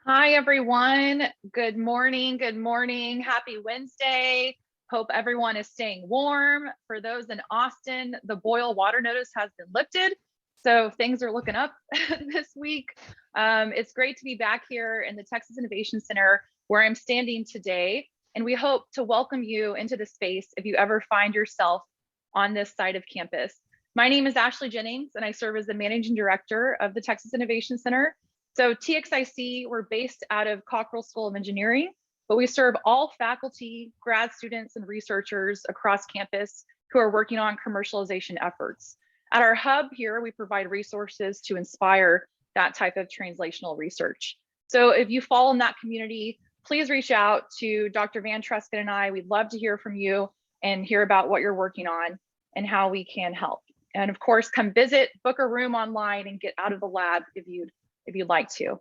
Hi, everyone. Good morning. Good morning. Happy Wednesday. Hope everyone is staying warm. For those in Austin, the boil water notice has been lifted, so things are looking up this week. It's great to be back here in the Texas Innovation Center where I'm standing today, and we hope to welcome you into the space if you ever find yourself on this side of campus. My name is Ashley Jennings, and I serve as the Managing Director of the Texas Innovation Center. So TXIC, we're based out of Cockrell School of Engineering, but we serve all faculty, grad students, and researchers across campus who are working on commercialization efforts. At our hub here, we provide resources to inspire that type of translational research. So if you fall in that community, please reach out to Dr. Van Tresken and I. We'd love to hear from you and hear about what you're working on and how we can help. And of course, come visit, book a room online, and get out of the lab if you'd like to.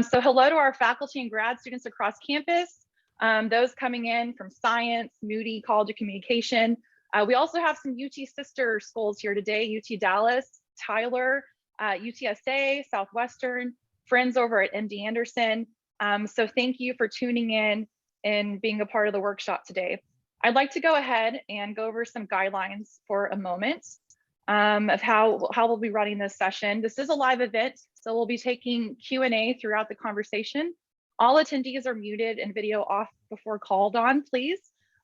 So hello to our faculty and grad students across campus, those coming in from Science, Moody, College of Communication. We also have some UT sister schools here today, UT Dallas, Tyler, UTSA, Southwestern, friends over at MD Anderson. So thank you for tuning in and being a part of the workshop today. I'd like to go ahead and go over some guidelines for a moment of how we'll be running this session. This is a live event, so we'll be taking Q&A throughout the conversation. All attendees are muted and video off before called on, please.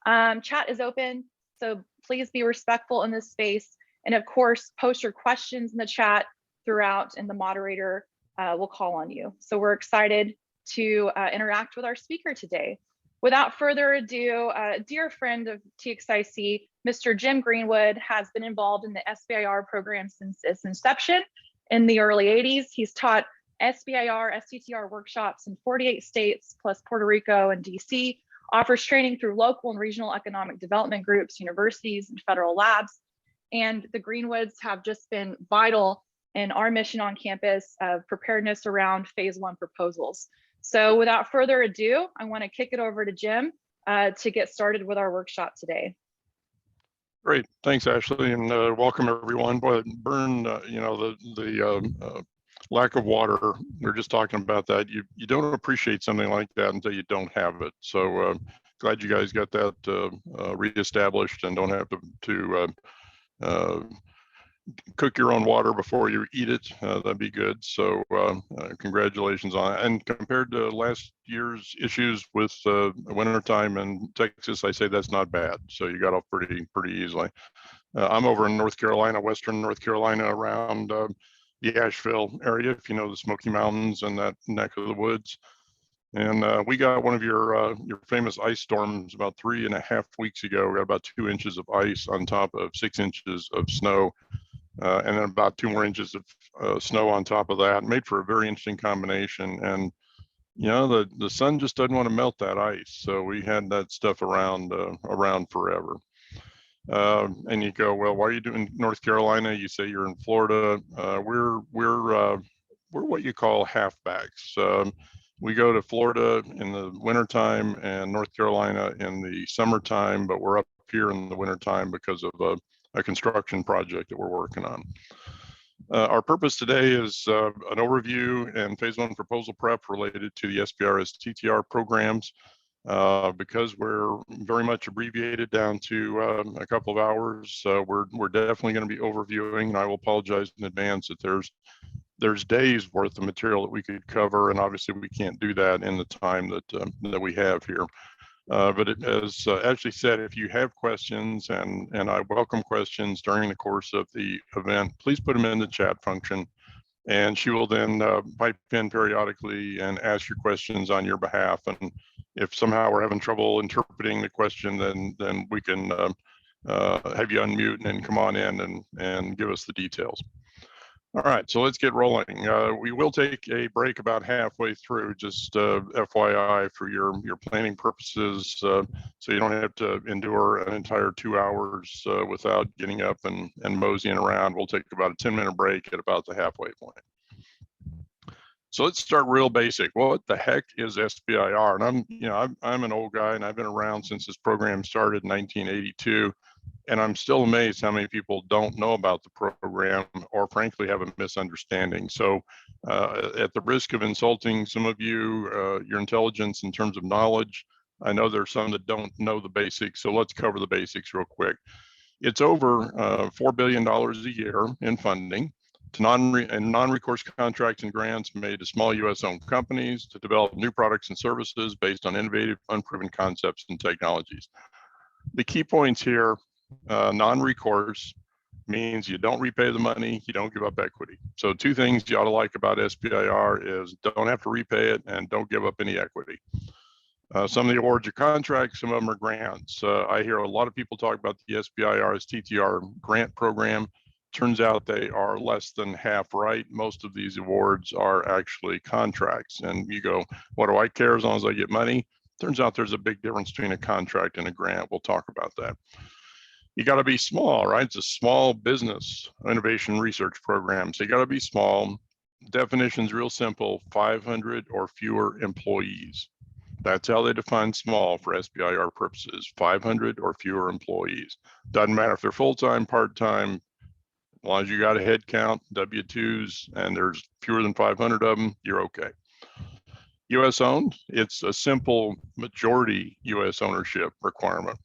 Chat is open, so please be respectful in this space. And of course, post your questions in the chat throughout, and the moderator will call on you. So we're excited to interact with our speaker today. Without further ado, a dear friend of TXIC, Mr. Jim Greenwood, has been involved in the SBIR program since its inception in the early 80s. He's taught SBIR, STTR workshops in 48 states, plus Puerto Rico and DC, offers training through local and regional economic development groups, universities, and federal labs. And the Greenwoods have just been vital in our mission on campus of preparedness around phase 1 proposals. So without further ado, I want to kick it over to Jim to get started with our workshop today. Great, thanks, Ashley, and welcome everyone. Boy, burn, the lack of water. We are just talking about that. You don't appreciate something like that until you don't have it. So glad you guys got that reestablished and don't have to cook your own water before you eat it. That'd be good. So congratulations on it. And compared to last year's issues with wintertime in Texas, I say that's not bad. So you got off pretty easily. I'm over in North Carolina, Western North Carolina, around the Asheville area, if you know the Smoky Mountains and that neck of the woods. And we got one of your famous ice storms about 3.5 weeks ago. We got about 2 inches of ice on top of 6 inches of snow. And then about 2 more inches of snow on top of that. Made for a very interesting combination. And you know, the sun just doesn't want to melt that ice, so we had that stuff around forever. And you go, well, why are you doing North Carolina? You say you're in Florida. We're what you call halfbacks. We go to Florida in the wintertime and North Carolina in the summertime, but we're up here in the wintertime because of a construction project that we're working on. Our purpose today is an overview and phase 1 proposal prep related to the SBIR and STTR programs. Because we're very much abbreviated down to a couple of hours, we're definitely going to be overviewing, and I will apologize in advance that there's days worth of material that we could cover, and obviously we can't do that in the time that we have here. But as Ashley said, if you have questions, and I welcome questions during the course of the event, please put them in the chat function, and she will then pipe in periodically and ask your questions on your behalf. And if somehow we're having trouble interpreting the question, then we can have you unmute and then come on in and give us the details. All right, so let's get rolling. We will take a break about halfway through, just FYI for your planning purposes, so you don't have to endure an entire 2 hours without getting up and moseying around. We'll take about a 10-minute break at about the halfway point. So let's start real basic. What the heck is SBIR? And I'm an old guy, and I've been around since this program started in 1982. And I'm still amazed how many people don't know about the program or frankly have a misunderstanding. So at the risk of insulting some of you, your intelligence in terms of knowledge, I know there's some that don't know the basics. So let's cover the basics real quick. It's over $4 billion a year in funding to non-recourse contracts and grants made to small U.S.-owned companies to develop new products and services based on innovative, unproven concepts and technologies. The key points here, non-recourse means you don't repay the money, you don't give up equity. So two things you ought to like about SBIR is don't have to repay it and don't give up any equity. Some of the awards are contracts, some of them are grants. I hear a lot of people talk about the SBIR STTR grant program. Turns out they are less than half right. Most of these awards are actually contracts. And you go, what do I care as long as I get money? Turns out there's a big difference between a contract and a grant. We'll talk about that. You got to be small, right? It's a small business innovation research program. So you got to be small. Definition's real simple, 500 or fewer employees. That's how they define small for SBIR purposes, 500 or fewer employees. Doesn't matter if they're full-time, part-time, as long as you got a head count, W-2s, and there's fewer than 500 of them, you're okay. US owned, it's a simple majority US ownership requirement.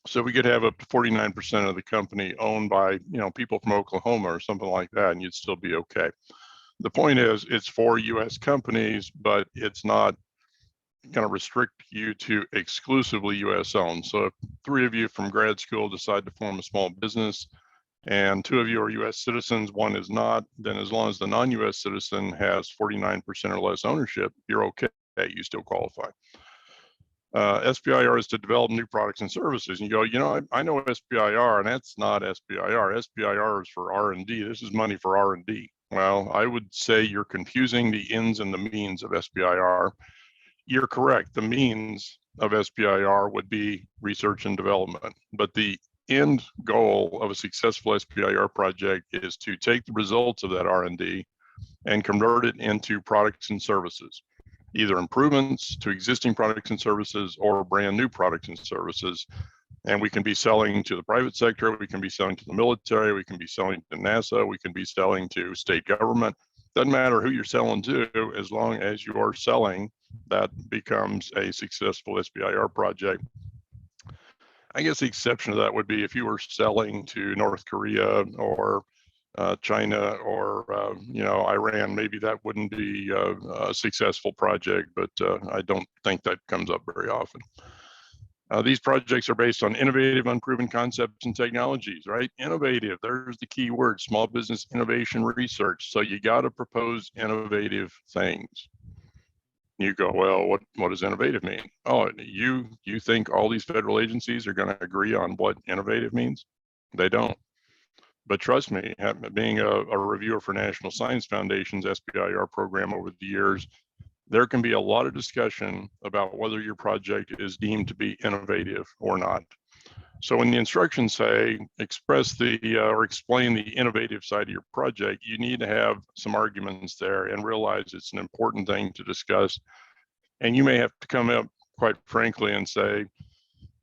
So we could have up to 49% of the company owned by, people from Oklahoma or something like that, and you'd still be okay. The point is, it's for US companies, but it's not going to restrict you to exclusively US owned. So if 3 of you from grad school decide to form a small business and 2 of you are US citizens, 1 is not, then as long as the non-US citizen has 49% or less ownership, you're okay, you still qualify. SBIR is to develop new products and services. And you go, I know SBIR, and that's not SBIR. SBIR is for R&D. This is money for R&D. Well, I would say you're confusing the ends and the means of SBIR. You're correct. The means of SBIR would be research and development, but the end goal of a successful SBIR project is to take the results of that R&D and convert it into products and services, either improvements to existing products and services or brand new products and services. And we can be selling to the private sector, we can be selling to the military, we can be selling to NASA, we can be selling to state government. Doesn't matter who you're selling to, as long as you are selling, that becomes a successful SBIR project. I guess the exception to that would be if you were selling to North Korea or China or Iran, maybe that wouldn't be a successful project, but I don't think that comes up very often. These projects are based on innovative, unproven concepts and technologies, right? Innovative, there's the key word, small business innovation research. So you got to propose innovative things. You go, well, what does innovative mean? Oh, you think all these federal agencies are going to agree on what innovative means? They don't. But trust me, being a reviewer for National Science Foundation's SBIR program over the years, there can be a lot of discussion about whether your project is deemed to be innovative or not. So when the instructions say express or explain the innovative side of your project, you need to have some arguments there and realize it's an important thing to discuss. And you may have to come up, quite frankly, and say,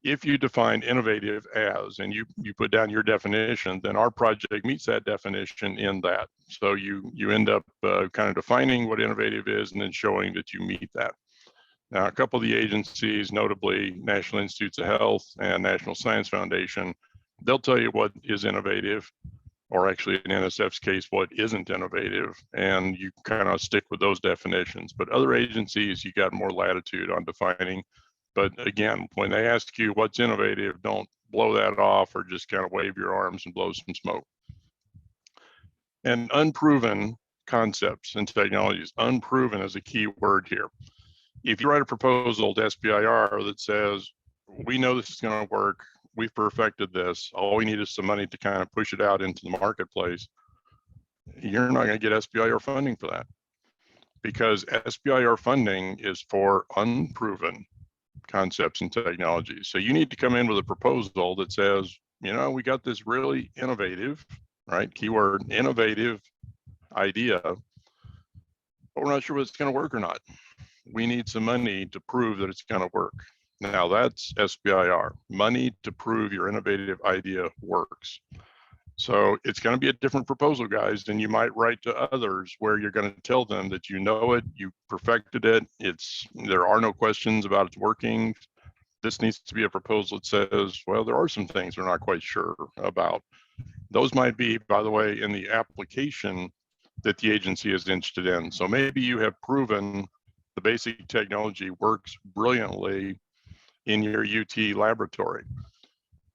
if you define innovative as, and you put down your definition, then our project meets that definition in that. So you end up kind of defining what innovative is and then showing that you meet that. Now, a couple of the agencies, notably National Institutes of Health and National Science Foundation, they'll tell you what is innovative, or actually in NSF's case, what isn't innovative, and you kind of stick with those definitions. But other agencies, you got more latitude on defining. But again, when they ask you what's innovative, don't blow that off or just kind of wave your arms and blow some smoke. And unproven concepts and technologies, unproven is a key word here. If you write a proposal to SBIR that says, we know this is going to work, we've perfected this, all we need is some money to kind of push it out into the marketplace, you're not going to get SBIR funding for that, because SBIR funding is for unproven concepts and technologies. So you need to come in with a proposal that says, we got this really innovative, right? Keyword, innovative idea, but we're not sure whether it's going to work or not. We need some money to prove that it's going to work. Now that's SBIR, money to prove your innovative idea works. So it's going to be a different proposal, guys, than you might write to others where you're going to tell them that you know it, you perfected it, there are no questions about its working. This needs to be a proposal that says, well, there are some things we're not quite sure about. Those might be, by the way, in the application that the agency is interested in. So maybe you have proven the basic technology works brilliantly in your UT laboratory.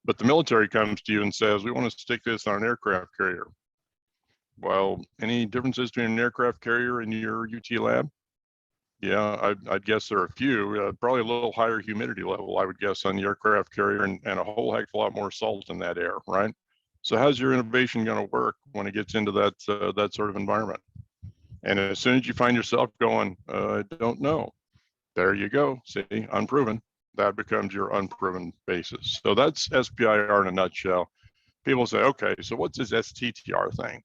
But the military comes to you and says, we want to stick this on an aircraft carrier. Well, any differences between an aircraft carrier and your UT lab? Yeah, I'd guess there are a few, probably a little higher humidity level, I would guess, on the aircraft carrier and a whole heck of a lot more salt in that air, right? So how's your innovation going to work when it gets into that sort of environment? And as soon as you find yourself going, I don't know, there you go, see, unproven. That becomes your unproven basis. So that's SBIR in a nutshell. People say, okay, so what's this STTR thing?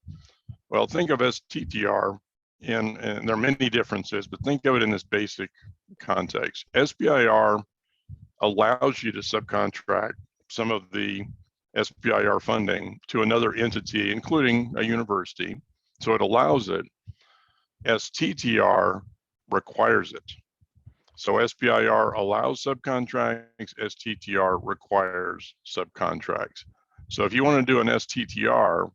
Well, think of STTR and there are many differences, but think of it in this basic context. SBIR allows you to subcontract some of the SBIR funding to another entity, including a university. So it allows it. STTR requires it. So SBIR allows subcontracts, STTR requires subcontracts. So if you want to do an STTR,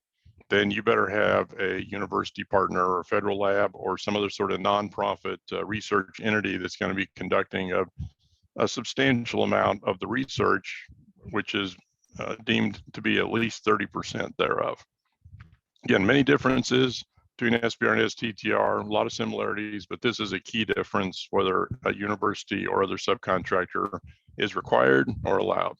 then you better have a university partner or a federal lab or some other sort of nonprofit research entity that's going to be conducting a substantial amount of the research, which is deemed to be at least 30% thereof. Again, many differences between SBIR and STTR, a lot of similarities, but this is a key difference whether a university or other subcontractor is required or allowed.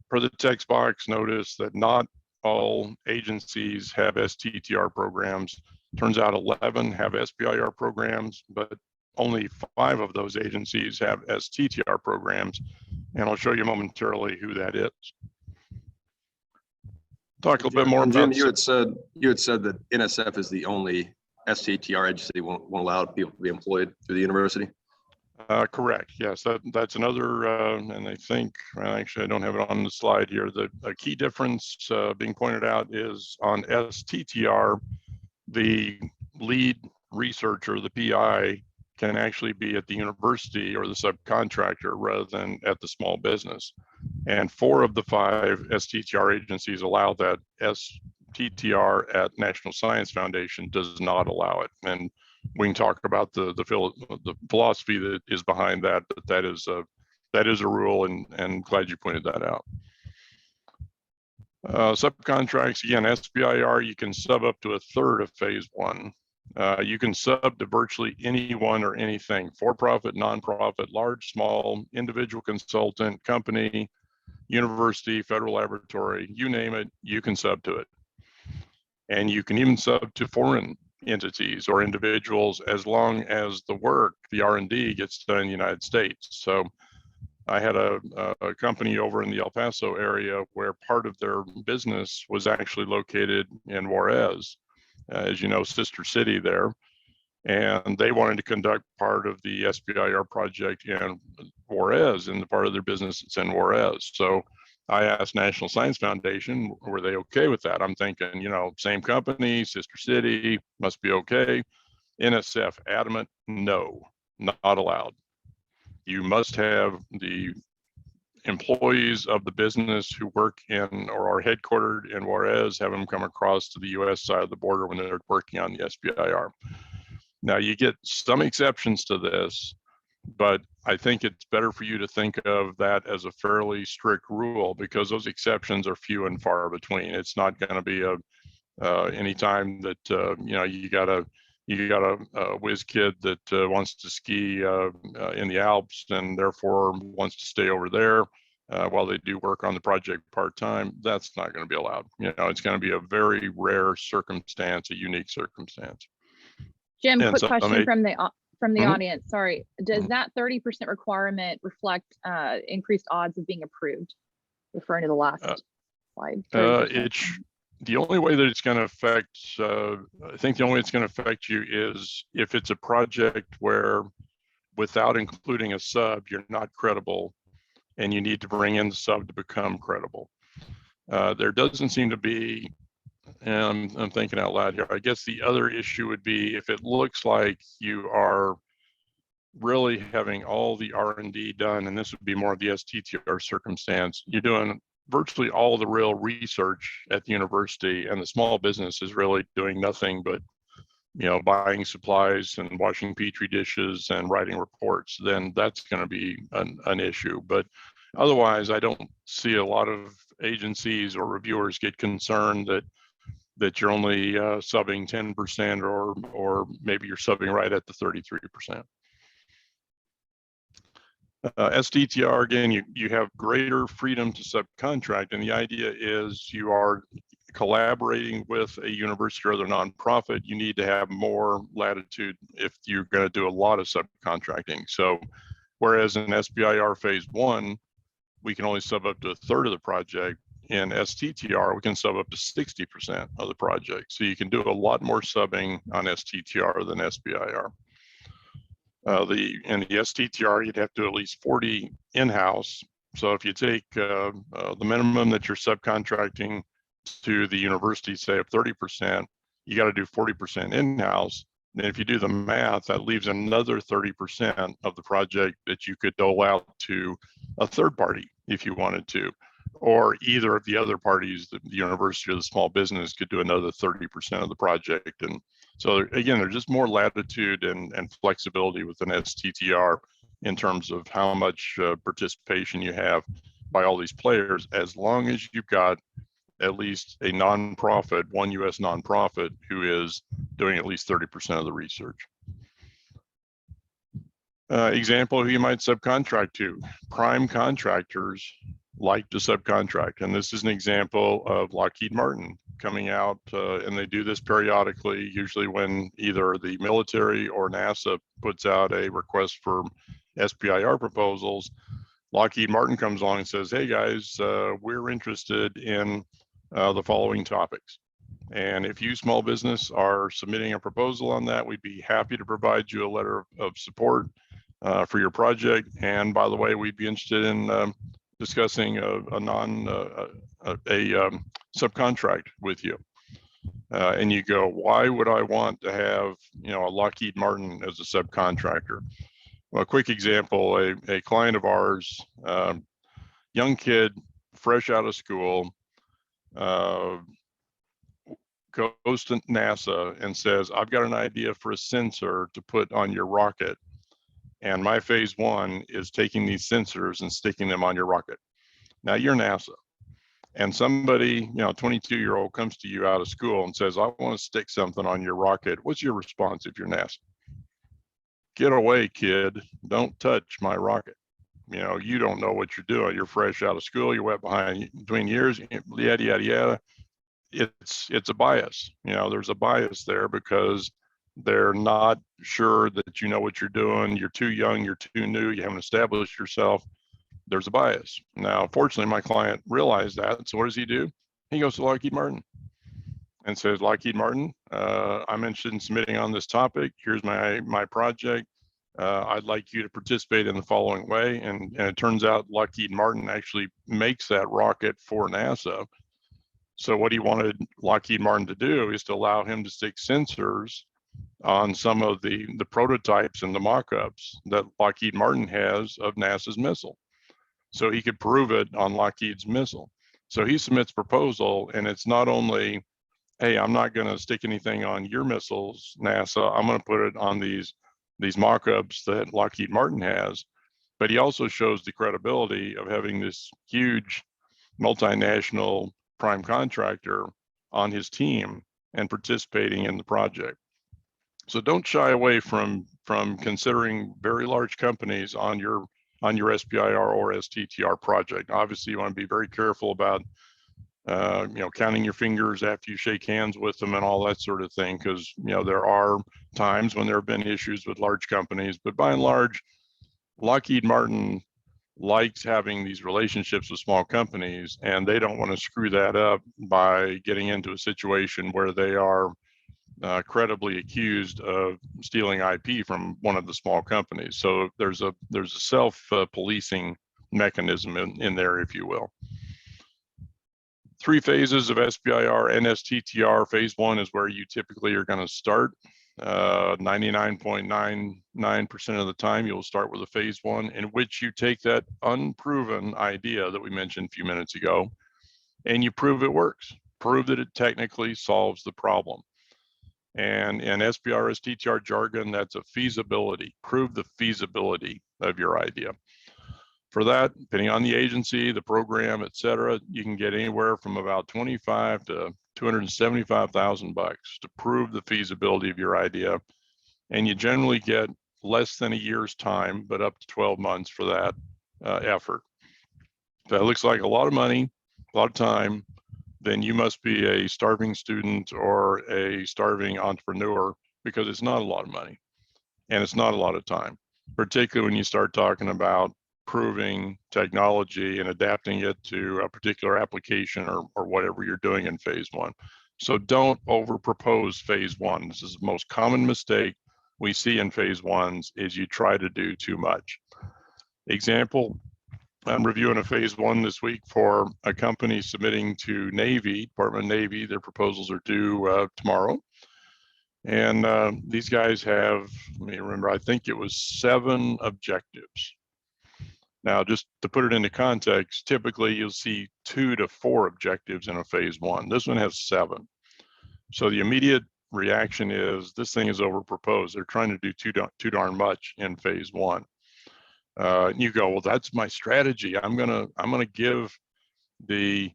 Per the text box, notice that not all agencies have STTR programs. Turns out 11 have SBIR programs, but only 5 of those agencies have STTR programs, and I'll show you momentarily who that is. Talk a little bit more about Jim, you had said that NSF is the only STTR agency won't allow people to be employed through the university. Correct. Yes, that's another, and I think, well, actually, I don't have it on the slide here. The key difference being pointed out is on STTR, the lead researcher, the PI, can actually be at the university or the subcontractor rather than at the small business. And 4 of the 5 STTR agencies allow that. STTR at National Science Foundation does not allow it. And we can talk about the philosophy that is behind that, but that is a rule, and glad you pointed that out. Subcontracts, again, SBIR, you can sub up to 1/3 of phase 1. You can sub to virtually anyone or anything, for-profit, nonprofit, large, small, individual consultant, company, university, federal laboratory, you name it, you can sub to it. And you can even sub to foreign entities or individuals as long as the work, the R&D, gets done in the United States. So I had a company over in the El Paso area where part of their business was actually located in Juarez, as you know, sister city there. And they wanted to conduct part of the SBIR project in Juarez, and the part of their business that's in Juarez. So I asked National Science Foundation, were they okay with that? I'm thinking, you know, same company, sister city, must be okay. NSF adamant, no, not allowed. You must have the employees of the business who work in or are headquartered in Juarez, have them come across to the US side of the border when they're working on the SBIR. Now you get some exceptions to this, but I think it's better for you to think of that as a fairly strict rule, because those exceptions are few and far between. It's not going to be any time that you know, you got a whiz kid that wants to ski in the Alps and therefore wants to stay over there while they do work on the project part-time. That's not going to be allowed. You know, it's going to be a very rare circumstance, a unique circumstance. Jim, And quick so, question from the audience. Sorry, does that 30% requirement reflect increased odds of being approved? Referring to the last slide. The only way that it's going to affect, I think the only way it's going to affect you is if it's a project where, without including a sub, you're not credible and you need to bring in the sub to become credible. There doesn't seem to be, and I'm thinking out loud here, I guess the other issue would be if it looks like you are really having all the R&D done, and this would be more of the STTR circumstance, you're doing virtually all the real research at the university, and the small business is really doing nothing but, buying supplies and washing petri dishes and writing reports. Then that's going to be an issue. But otherwise, I don't see a lot of agencies or reviewers get concerned that you're only subbing 10% or maybe you're subbing right at the 33%. STTR, again, you have greater freedom to subcontract, and the idea is you are collaborating with a university or other nonprofit. You need to have more latitude if you're going to do a lot of subcontracting. So whereas in SBIR phase 1, we can only sub up to a third of the project, in STTR, we can sub up to 60% of the project. So you can do a lot more subbing on STTR than SBIR. In the STTR, you'd have to do at least 40 in-house. So if you take the minimum that you're subcontracting to the university, say of 30%, you got to do 40% in-house. Then if you do the math, that leaves another 30% of the project that you could dole out to a third party if you wanted to, or either of the other parties, the university or the small business, could do another 30% of the project. And so again, there's just more latitude and flexibility with an STTR in terms of how much participation you have by all these players, as long as you've got at least a nonprofit, one US nonprofit, who is doing at least 30% of the research. Example who you might subcontract to: prime contractors like to subcontract. And this is an example of Lockheed Martin coming out, and they do this periodically, usually when either the military or NASA puts out a request for SBIR proposals. Lockheed Martin comes along and says, hey guys, we're interested in the following topics. And if you, small business, are submitting a proposal on that, we'd be happy to provide you a letter of support for your project. And by the way, we'd be interested in discussing a subcontract with you. And you go, why would I want to have a Lockheed Martin as a subcontractor? Well, a quick example: a client of ours, young kid, fresh out of school, goes to NASA and says, I've got an idea for a sensor to put on your rocket. And my phase 1 is taking these sensors and sticking them on your rocket. Now you're NASA, and somebody, 22-year-old comes to you out of school and says, I want to stick something on your rocket. What's your response if you're NASA? Get away, kid. Don't touch my rocket. You don't know what you're doing. You're fresh out of school. You're wet between years, yada, yada, yada. It's a bias. There's a bias there because they're not sure that you know what you're doing. You're too young, you're too new, you haven't established yourself. There's a bias. Now, fortunately, my client realized that. So what does he do? He goes to Lockheed Martin and says, Lockheed Martin, I'm interested in submitting on this topic. Here's my project. I'd like you to participate in the following way. And it turns out Lockheed Martin actually makes that rocket for NASA. So what he wanted Lockheed Martin to do is to allow him to stick sensors on some of the prototypes and the mock-ups that Lockheed Martin has of NASA's missile. So he could prove it on Lockheed's missile. So he submits proposal, and it's not only, hey, I'm not going to stick anything on your missiles, NASA, I'm going to put it on these mock-ups that Lockheed Martin has, but he also shows the credibility of having this huge multinational prime contractor on his team and participating in the project. So don't shy away from considering very large companies on your SBIR or STTR project. Obviously, you want to be very careful about counting your fingers after you shake hands with them and all that sort of thing, because there are times when there have been issues with large companies. But by and large, Lockheed Martin likes having these relationships with small companies, and they don't want to screw that up by getting into a situation where they are credibly accused of stealing IP from one of the small companies. So there's a self-policing mechanism in there, if you will. 3 phases of SBIR and STTR. Phase 1 is where you typically are going to start. 99.99% of the time, you'll start with a phase 1 in which you take that unproven idea that we mentioned a few minutes ago, and you prove it works, prove that it technically solves the problem. And in SBIR, STTR jargon, that's a feasibility. Prove the feasibility of your idea. For that, depending on the agency, the program, et cetera, you can get anywhere from about 25 to 275,000 bucks to prove the feasibility of your idea. And you generally get less than a year's time, but up to 12 months for that effort. If that looks like a lot of money, a lot of time, then you must be a starving student or a starving entrepreneur, because it's not a lot of money and it's not a lot of time, particularly when you start talking about proving technology and adapting it to a particular application or whatever you're doing in phase 1. So don't over propose phase 1. This is the most common mistake we see in phase 1s, is you try to do too much. Example, I'm reviewing a phase 1 this week for a company submitting to Navy, Department of Navy. Their proposals are due tomorrow. And these guys have, let me remember, I think it was 7 objectives. Now, just to put it into context, typically you'll see 2 to 4 objectives in a phase 1. This one has 7. So the immediate reaction is this thing is over proposed. They're trying to do too darn much in phase 1. You go, well, that's my strategy. I'm gonna give the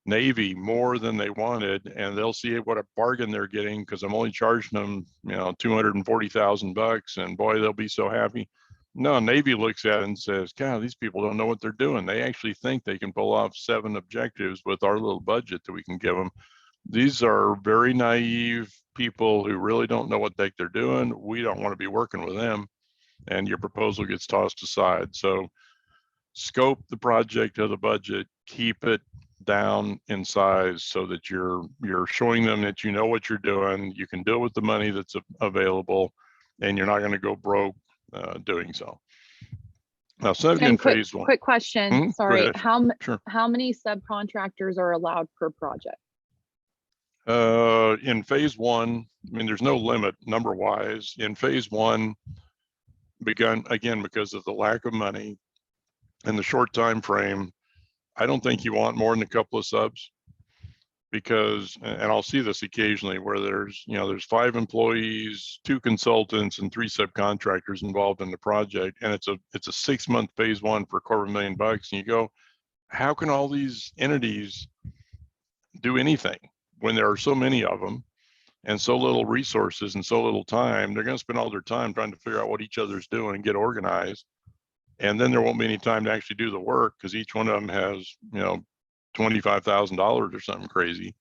Navy more than they wanted, and they'll see what a bargain they're getting because I'm only charging them, $240,000, and boy, they'll be so happy. No, Navy looks at it and says, God, these people don't know what they're doing. They actually think they can pull off 7 objectives with our little budget that we can give them. These are very naive people who really don't know what the heck they're doing. We don't want to be working with them, and your proposal gets tossed aside. So scope the project of the budget, keep it down in size so that you're showing them that you know what you're doing, you can do it with the money that's available, and you're not going to go broke doing so. Now, some of you in phase 1. Quick question. Sorry, Sure. how many subcontractors are allowed per project? In phase 1, I mean, there's no limit number wise. In phase 1, begun again because of the lack of money and the short time frame, I don't think you want more than a couple of subs, because, and I'll see this occasionally where there's 5 employees, 2 consultants, and 3 subcontractors involved in the project, and it's a 6-month phase 1 for $250,000, and you go, how can all these entities do anything when there are so many of them and so little resources and so little time? They're going to spend all their time trying to figure out what each other's doing and get organized, and then there won't be any time to actually do the work because each one of them has $25,000 or something crazy.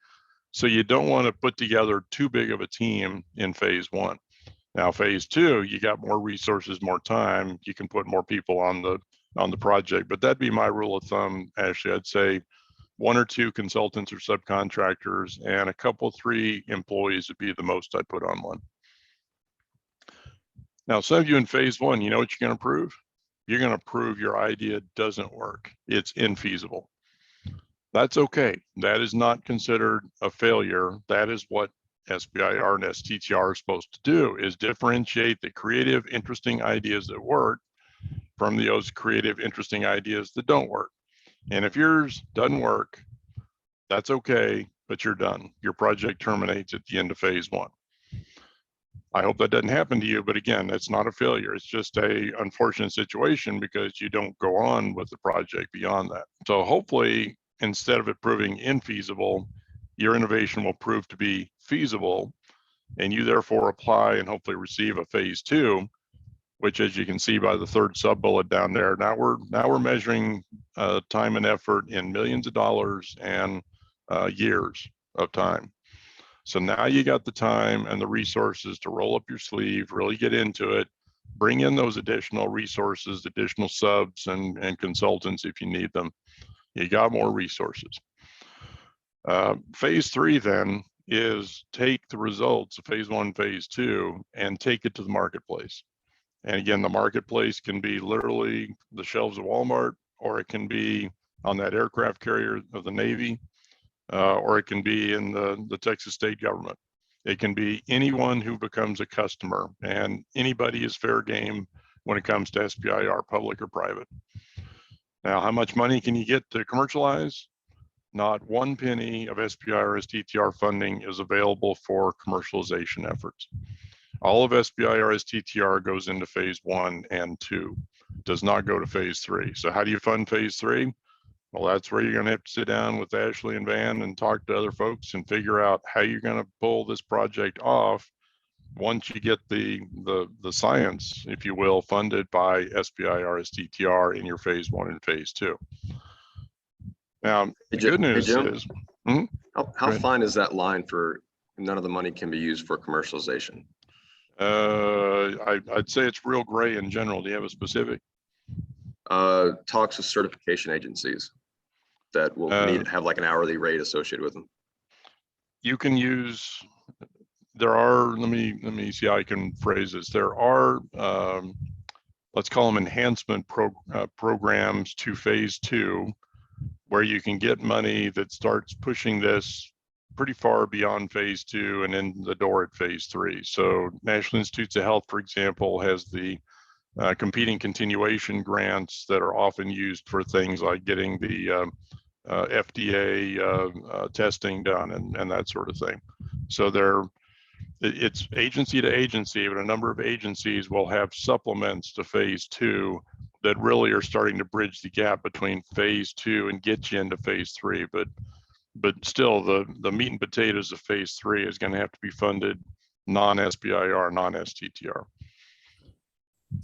So you don't want to put together too big of a team in phase 1. Now, phase 2, you got more resources, more time, you can put more people on the project. But that'd be my rule of thumb, Ashley. I'd say 1 or 2 consultants or subcontractors, and a couple, 3 employees would be the most I'd put on one. Now, some of you in phase 1, you know what you're going to prove? You're going to prove your idea doesn't work. It's infeasible. That's okay. That is not considered a failure. That is what SBIR and STTR are supposed to do, is differentiate the creative, interesting ideas that work from those creative, interesting ideas that don't work. And if yours doesn't work, that's okay, but you're done. Your project terminates at the end of phase 1. I hope that doesn't happen to you, but again, that's not a failure. It's just a unfortunate situation because you don't go on with the project beyond that. So hopefully, instead of it proving infeasible, your innovation will prove to be feasible, and you therefore apply and hopefully receive a phase 2, which, as you can see by the 3rd sub bullet down there, now we're measuring time and effort in millions of dollars and years of time. So now you got the time and the resources to roll up your sleeve, really get into it, bring in those additional resources, additional subs and consultants if you need them. You got more resources. Phase 3 then is take the results of phase 1, phase 2, and take it to the marketplace. And again, the marketplace can be literally the shelves of Walmart, or it can be on that aircraft carrier of the Navy, or it can be in the Texas state government. It can be anyone who becomes a customer, and anybody is fair game when it comes to SBIR, public or private. Now, how much money can you get to commercialize? Not one penny of SBIR or STTR funding is available for commercialization efforts. All of SBIR STTR goes into phase 1 and 2, does not go to phase 3. So how do you fund phase 3? Well, that's where you're going to have to sit down with Ashley and Van and talk to other folks and figure out how you're going to pull this project off once you get the science, if you will, funded by SBIR STTR in your phase 1 and phase 2. Now, the good news is, how fine is that line for none of the money can be used for commercialization? I'd say it's real gray in general. Do you have a specific? Talks with certification agencies that will need to have like an hourly rate associated with them. You can use, there are, let me see how I can phrase this. There are, let's call them enhancement programs to phase 2, where you can get money that starts pushing this pretty far beyond phase 2 and in the door at phase 3. So National Institutes of Health, for example, has the competing continuation grants that are often used for things like getting the FDA testing done and that sort of thing. So it's agency to agency, but a number of agencies will have supplements to phase 2 that really are starting to bridge the gap between phase 2 and get you into phase 3. But still, the meat and potatoes of phase 3 is going to have to be funded non-SBIR, non-STTR.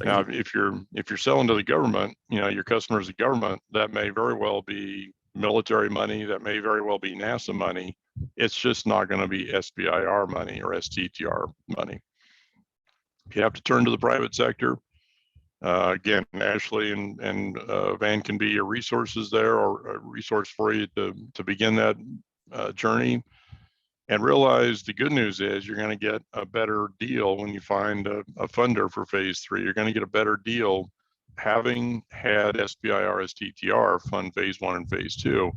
Now, if you're selling to the government, your customer is the government, that may very well be military money, that may very well be NASA money. It's just not going to be SBIR money or STTR money. If you have to turn to the private sector, again, Ashley and Van can be your resources there, or a resource for you to begin that journey. And realize the good news is you're going to get a better deal when you find a funder for phase 3. You're going to get a better deal having had SBIR STTR fund phase 1 and phase 2.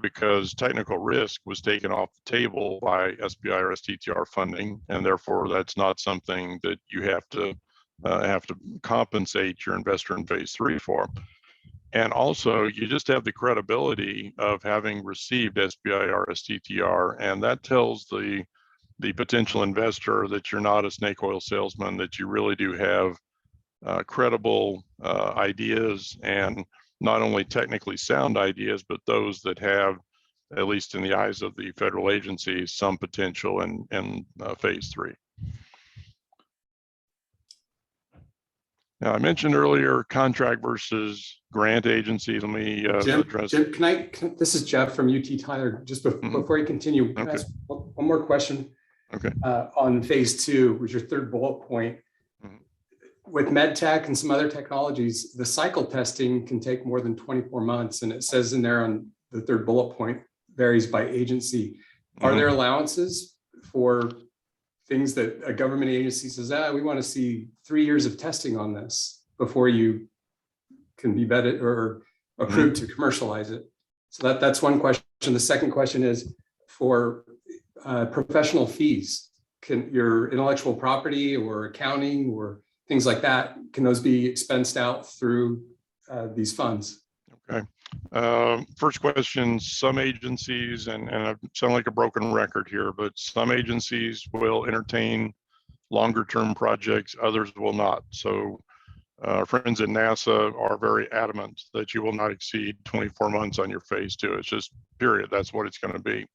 Because technical risk was taken off the table by SBIR STTR funding, and therefore that's not something that you have to compensate your investor in phase 3 for. And also, you just have the credibility of having received SBIR STTR, and that tells the potential investor that you're not a snake oil salesman, that you really do have credible ideas, and not only technically sound ideas, but those that have, at least in the eyes of the federal agencies, some potential in phase 3. Now, I mentioned earlier contract versus grant agency. Let me address. Jim, this is Jeff from UT Tyler. Just before you continue, can I ask one more question? Okay. On phase 2, which is your third bullet point. With MedTech and some other technologies, the cycle testing can take more than 24 months. And it says in there on the third bullet point, varies by agency. Are there allowances for things that a government agency says, we want to see 3 years of testing on this before you can be vetted or approved to commercialize it? So that's one question. The second question is for professional fees. Can your intellectual property or accounting or things like that, can those be expensed out through these funds? Okay. First question, some agencies, and I sound like a broken record here, but some agencies will entertain longer term projects, others will not. So our friends at NASA are very adamant that you will not exceed 24 months on your phase 2. It's just period. That's what it's going to be.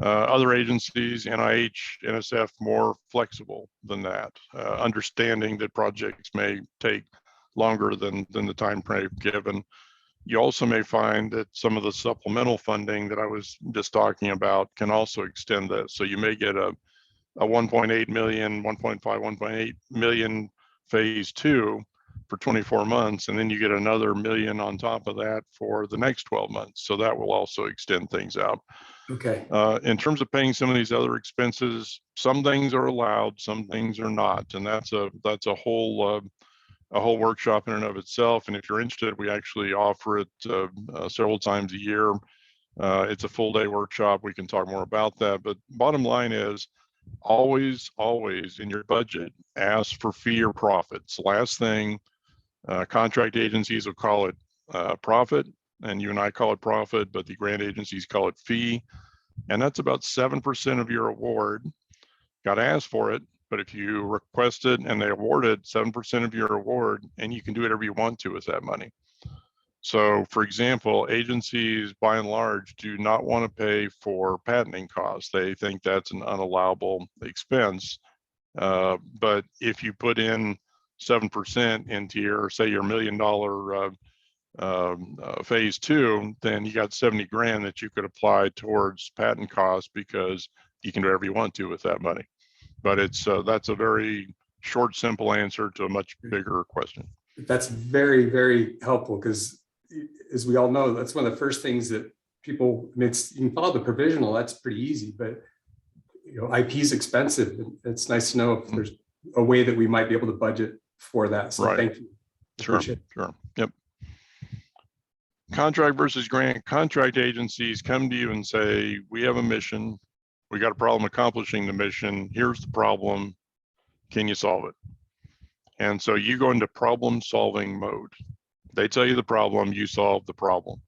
Other agencies, NIH, NSF, more flexible than that, understanding that projects may take longer than the time frame given. You also may find that some of the supplemental funding that I was just talking about can also extend this. So you may get a 1.8 million, 1.5, 1.8 million phase 2 for 24 months, and then you get another million on top of that for the next 12 months. So that will also extend things out. Okay. In terms of paying some of these other expenses, some things are allowed, some things are not, and that's a whole a whole workshop in and of itself. And if you're interested, we actually offer it several times a year. It's a full day workshop. We can talk more about that. But bottom line is always in your budget, ask for fee or profits. Last thing, contract agencies will call it profit, and you and I call it profit, but the grant agencies call it fee. And that's about 7% of your award. Got to ask for it, but if you request it and they award it, 7% of your award, and you can do whatever you want to with that money. So for example, agencies by and large do not want to pay for patenting costs. They think that's an unallowable expense. But if you put in 7% into your, say your $1 million phase 2, then you got 70 grand that you could apply towards patent costs because you can do whatever you want to with that money. But it's that's a very short, simple answer to a much bigger question. That's very, very helpful because, as we all know, that's one of the first things that people, I mean, you can follow the provisional, that's pretty easy, but IP is expensive. It's nice to know if there's a way that we might be able to budget for that. So thank you. Sure. Yep. Contract versus grant. Contract agencies come to you and say, we have a mission. We got a problem accomplishing the mission. Here's the problem. Can you solve it? And so you go into problem solving mode. They tell you the problem, you solve the problem.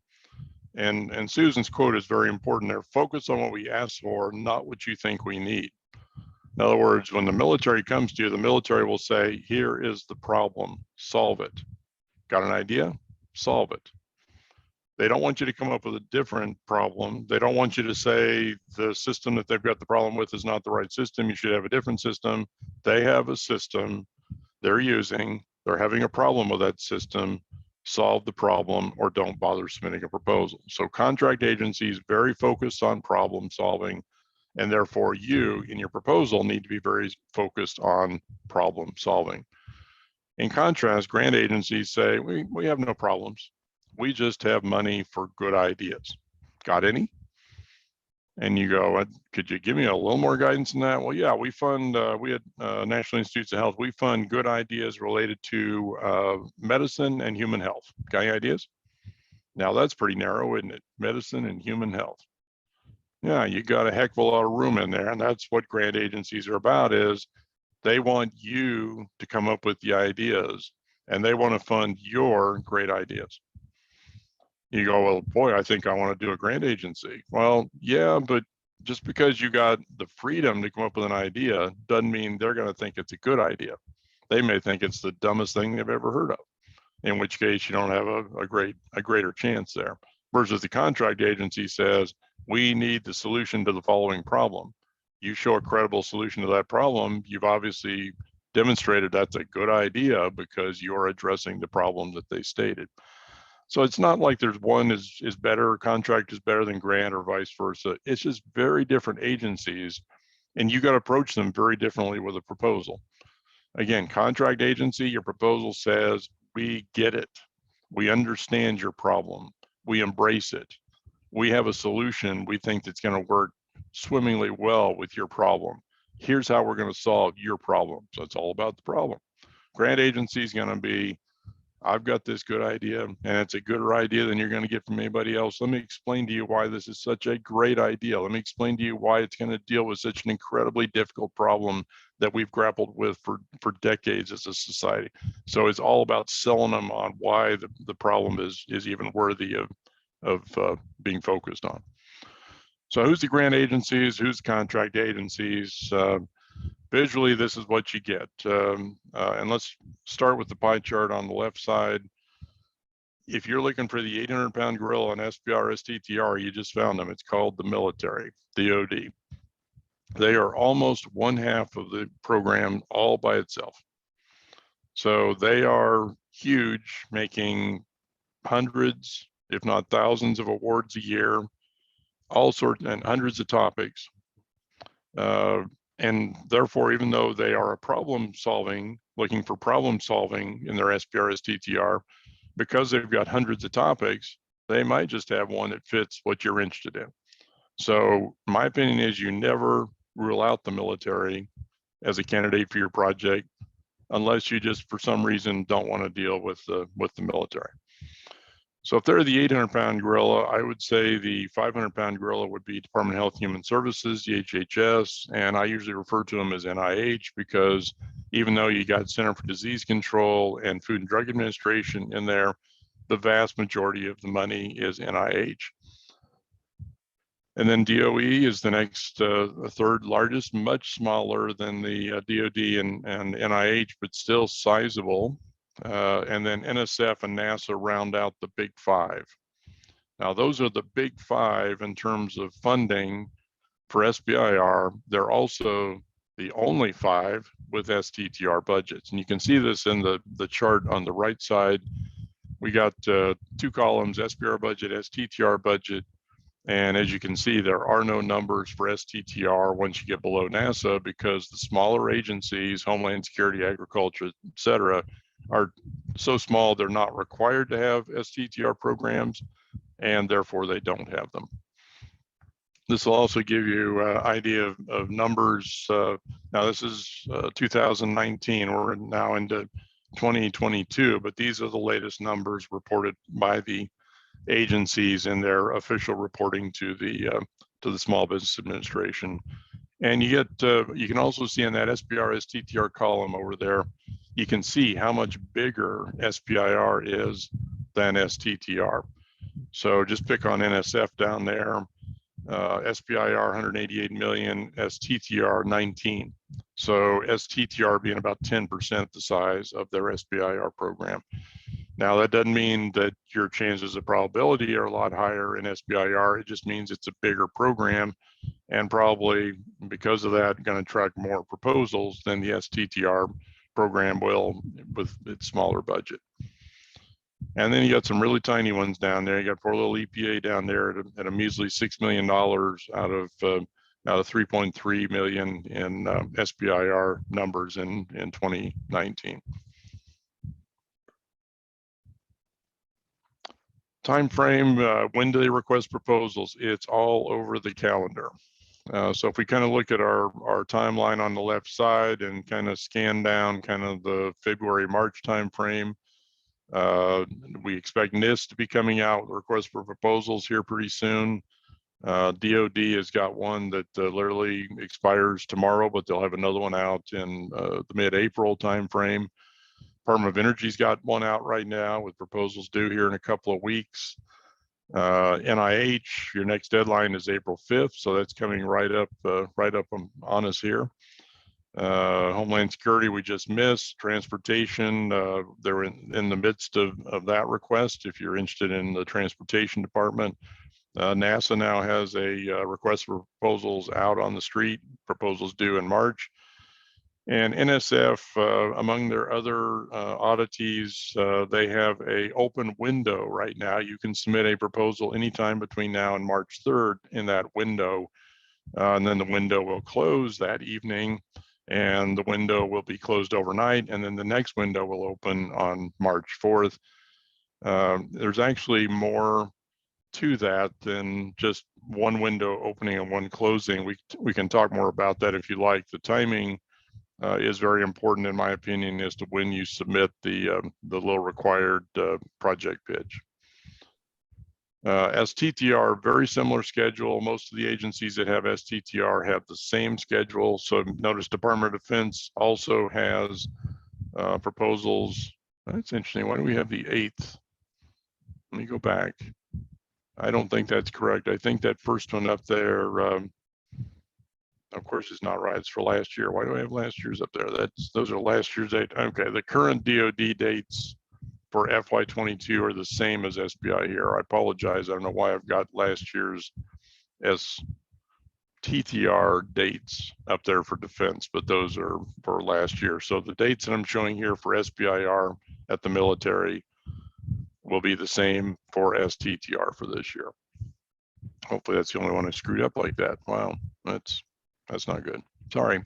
And Susan's quote is very important there. Focus on what we ask for, not what you think we need. In other words, when the military comes to you, the military will say, here is the problem, solve it. Got an idea? Solve it. They don't want you to come up with a different problem. They don't want you to say the system that they've got the problem with is not the right system. You should have a different system. They have a system they're using. They're having a problem with that system. Solve the problem or don't bother submitting a proposal. So contract agencies very focused on problem solving, and therefore you in your proposal need to be very focused on problem solving. In contrast, grant agencies say, we have no problems. We just have money for good ideas. Got any? And you go, could you give me a little more guidance on that? Well, yeah, we fund, we at National Institutes of Health, we fund good ideas related to medicine and human health. Got any ideas? Now that's pretty narrow, isn't it? Medicine and human health. Yeah, you got a heck of a lot of room in there. And that's what grant agencies are about, is they want you to come up with the ideas and they want to fund your great ideas. You go, well, boy, I think I want to do a grant agency. Well, yeah, but just because you got the freedom to come up with an idea doesn't mean they're going to think it's a good idea. They may think it's the dumbest thing they've ever heard of, in which case you don't have a greater chance there. Versus the contract agency says, we need the solution to the following problem. You show a credible solution to that problem, you've obviously demonstrated that's a good idea because you're addressing the problem that they stated. So it's not like there's one is better, contract is better than grant or vice versa. It's just very different agencies, and you got to approach them very differently with a proposal. Again, contract agency, your proposal says, we get it. We understand your problem. We embrace it. We have a solution we think that's going to work swimmingly well with your problem. Here's how we're going to solve your problem. So it's all about the problem. Grant agency is going to be, I've got this good idea, and it's a gooder idea than you're going to get from anybody else. Let me explain to you why this is such a great idea. Let me explain to you why it's going to deal with such an incredibly difficult problem that we've grappled with for decades as a society. So it's all about selling them on why the problem is even worthy of being focused on. So who's the grant agencies? Who's the contract agencies? Visually, this is what you get. And let's start with the pie chart on the left side. If you're looking for the 800-pound gorilla on SBIR, STTR, you just found them. It's called the military, DoD. They are almost 1/2 of the program all by itself. So they are huge, making hundreds, if not thousands of awards a year, all sorts and hundreds of topics. And therefore, even though they are a problem solving, looking for problem solving in their SBIR, STTR, because they've got hundreds of topics, they might just have one that fits what you're interested in. So my opinion is you never rule out the military as a candidate for your project. unless you just for some reason don't want to deal with the military. So if they're the 800-pound gorilla, I would say the 500-pound gorilla would be Department of Health and Human Services, the HHS, and I usually refer to them as NIH because even though you got Center for Disease Control and Food and Drug Administration in there, the vast majority of the money is NIH. And then DOE is the next third largest, much smaller than the DOD and NIH, but still sizable. And then NSF and NASA round out the big five. Now, those are the big five in terms of funding for SBIR. They're also the only five with STTR budgets. And you can see this in the chart on the right side. We got two columns, SBIR budget, STTR budget. And as you can see, there are no numbers for STTR once you get below NASA because the smaller agencies, Homeland Security, Agriculture, et cetera, are so small they're not required to have STTR programs, and therefore they don't have them. This will also give you an idea of numbers. Now this is 2019, we're now into 2022, but these are the latest numbers reported by the agencies in their official reporting to the Small Business Administration. And you can also see in that SBIR STTR column over there, you can see how much bigger SBIR is than STTR. So just pick on NSF down there, SBIR 188 million, STTR 19. So STTR being about 10% the size of their SBIR program. Now that doesn't mean that your chances of probability are a lot higher in SBIR. It just means it's a bigger program and probably because of that going to attract more proposals than the STTR program will with its smaller budget. And then you got some really tiny ones down there. You got poor little EPA down there at a measly $6 million out of 3.3 million in SBIR numbers in 2019. Time frame, when do they request proposals? It's all over the calendar. So if we kind of look at our timeline on the left side and kind of scan down kind of the February, March timeframe, we expect NIST to be coming out with requests for proposals here pretty soon. DOD has got one that literally expires tomorrow, but they'll have another one out in the mid-April timeframe. Department of Energy's got one out right now with proposals due here in a couple of weeks. NIH, your next deadline is April 5th, so that's coming right up on us here. Homeland Security, we just missed. Transportation, they're in the midst of that request if you're interested in the Transportation Department. NASA now has a request for proposals out on the street, proposals due in March. And NSF, among their other oddities, they have an open window right now. You can submit a proposal anytime between now and March 3rd in that window. And then the window will close that evening and the window will be closed overnight. And then the next window will open on March 4th. There's actually more to that than just one window opening and one closing. We can talk more about that if you like. The timing is very important, in my opinion, as to when you submit the little required project pitch. STTR, very similar schedule. Most of the agencies that have STTR have the same schedule. So notice Department of Defense also has proposals. That's interesting. Why do we have the 8th? Let me go back. I don't think that's correct. I think that first one up there, of course, it's not right. It's for last year. Why do I have last year's up there? Those are last year's date. Okay, the current DoD dates for FY22 are the same as SBI here. I apologize. I don't know why I've got last year's STTR dates up there for defense, but those are for last year. So the dates that I'm showing here for SBIR at the military will be the same for STTR for this year. Hopefully that's the only one I screwed up like that. Wow, that's not good. Sorry.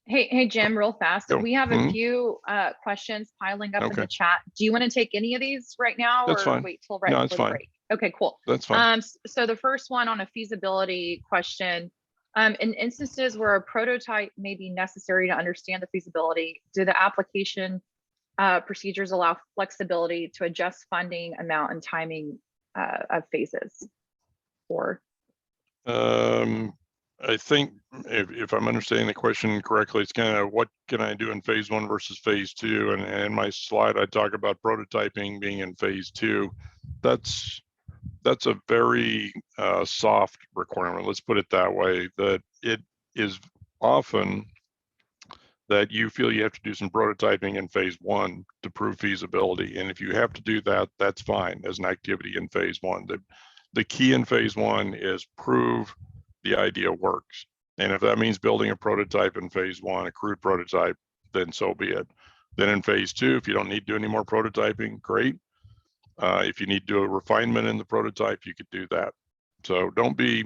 Hey, Jim, real fast. Go. We have a few questions piling up in the chat. Do you want to take any of these right now That's or fine. wait till right No, before it's the fine. break? Okay, cool. That's fine. So the first one on a feasibility question, In instances where a prototype may be necessary to understand the feasibility, do the application procedures allow flexibility to adjust funding amount and timing of phases? Or I think if I'm understanding the question correctly, it's kind of what can I do in phase 1 versus phase 2? And in my slide, I talk about prototyping being in phase 2. That's a very soft requirement. Let's put it that way, that it is often that you feel you have to do some prototyping in phase 1 to prove feasibility. And if you have to do that, that's fine as an activity in phase 1. The key in phase 1 is prove the idea works. And if that means building a prototype in phase 1, a crude prototype, then so be it. Then in phase 2, if you don't need to do any more prototyping, great. If you need to do a refinement in the prototype, you could do that. So don't be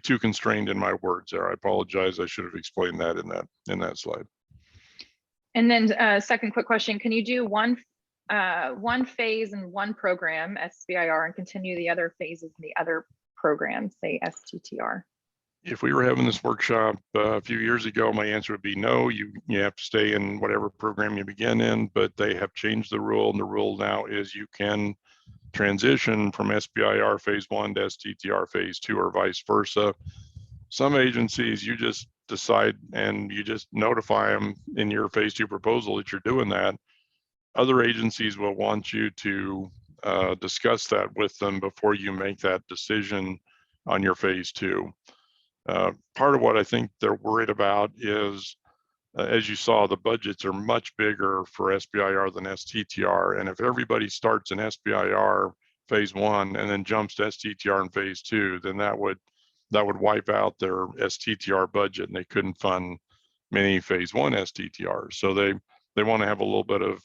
too constrained in my words there. I apologize. I should have explained that in that slide. And then second quick question, can you do one phase in one program, SBIR, and continue the other phases in the other program, say STTR? If we were having this workshop a few years ago, my answer would be no. You have to stay in whatever program you begin in, but they have changed the rule, and the rule now is you can transition from SBIR phase 1 to STTR phase 2 or vice versa. Some agencies, you just decide and you just notify them in your phase 2 proposal that you're doing that. Other agencies will want you to discuss that with them before you make that decision on your phase 2. Part of what I think they're worried about is, as you saw, the budgets are much bigger for SBIR than STTR. And if everybody starts in SBIR phase 1 and then jumps to STTR in phase 2, then that would wipe out their STTR budget, and they couldn't fund many phase 1 STTRs. So they want to have a little bit of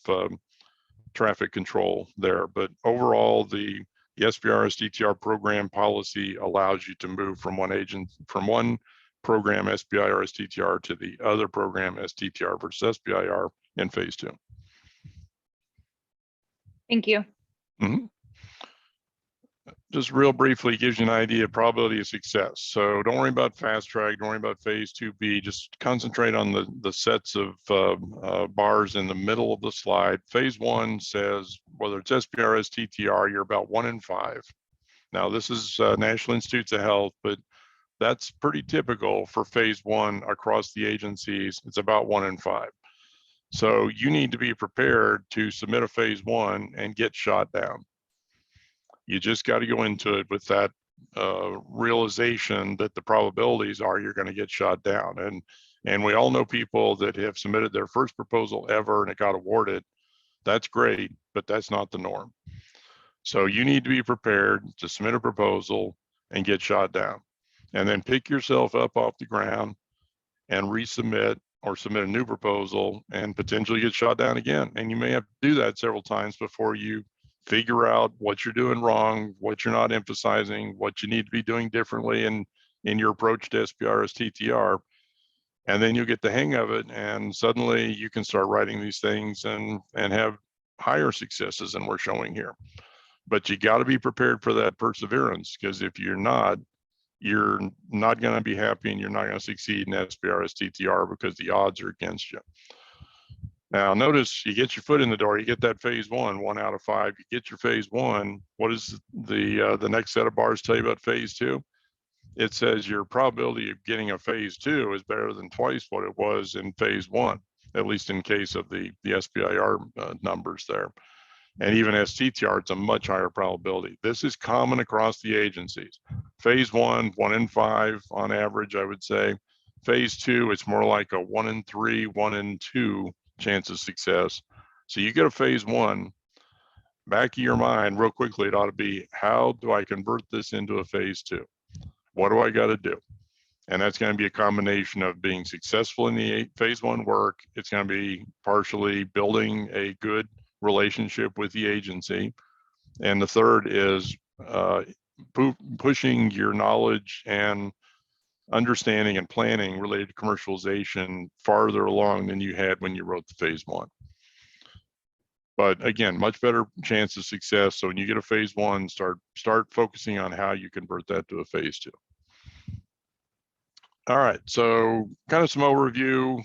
traffic control there. But overall, the SBIR STTR program policy allows you to move from one program SBIR STTR to the other program STTR versus SBIR in phase 2. Thank you. Mm-hmm. Just real briefly gives you an idea of probability of success. So don't worry about fast track, don't worry about phase 2B, just concentrate on the sets of bars in the middle of the slide. Phase 1 says, whether it's SBIR, STTR, you're about 1 in 5. Now this is National Institutes of Health, but that's pretty typical for phase 1 across the agencies. It's about 1 in 5. So you need to be prepared to submit a phase 1 and get shot down. You just got to go into it with that realization that the probabilities are you're going to get shot down. And we all know people that have submitted their first proposal ever and it got awarded. That's great, but that's not the norm. So you need to be prepared to submit a proposal and get shot down. And then pick yourself up off the ground and resubmit or submit a new proposal and potentially get shot down again. And you may have to do that several times before you figure out what you're doing wrong, what you're not emphasizing, what you need to be doing differently in your approach to SBIR STTR. And then you'll get the hang of it, and suddenly you can start writing these things and have higher successes than we're showing here. But you got to be prepared for that perseverance, because if you're not going to be happy and you're not going to succeed in SBIR STTR because the odds are against you. Now, notice you get your foot in the door, you get that phase 1 out of 5, you get your phase 1. What does the next set of bars tell you about phase 2? It says your probability of getting a phase 2 is better than twice what it was in phase 1, at least in case of the SBIR numbers there. And even STTR, it's a much higher probability. This is common across the agencies. Phase 1, 1 in 5 on average, I would say. Phase 2, it's more like a 1 in 3, 1 in 2 chance of success. So you get a phase 1, back of your mind real quickly, it ought to be, how do I convert this into a phase 2? What do I got to do? And that's going to be a combination of being successful in the phase 1 work. It's going to be partially building a good relationship with the agency. And the third is pushing your knowledge and understanding and planning related to commercialization farther along than you had when you wrote the phase 1. But again, much better chance of success. So when you get a phase 1, start focusing on how you convert that to a phase 2. All right, so kind of some overview.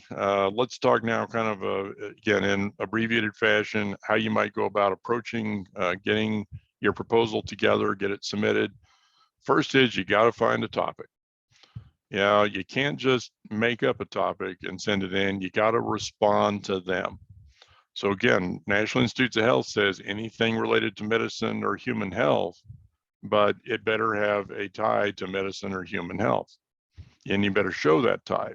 Let's talk now kind of, again, in abbreviated fashion, how you might go about approaching getting your proposal together, get it submitted. First is you got to find a topic. Yeah, you can't just make up a topic and send it in. You got to respond to them. So again, National Institutes of Health says anything related to medicine or human health, but it better have a tie to medicine or human health. And you better show that tie.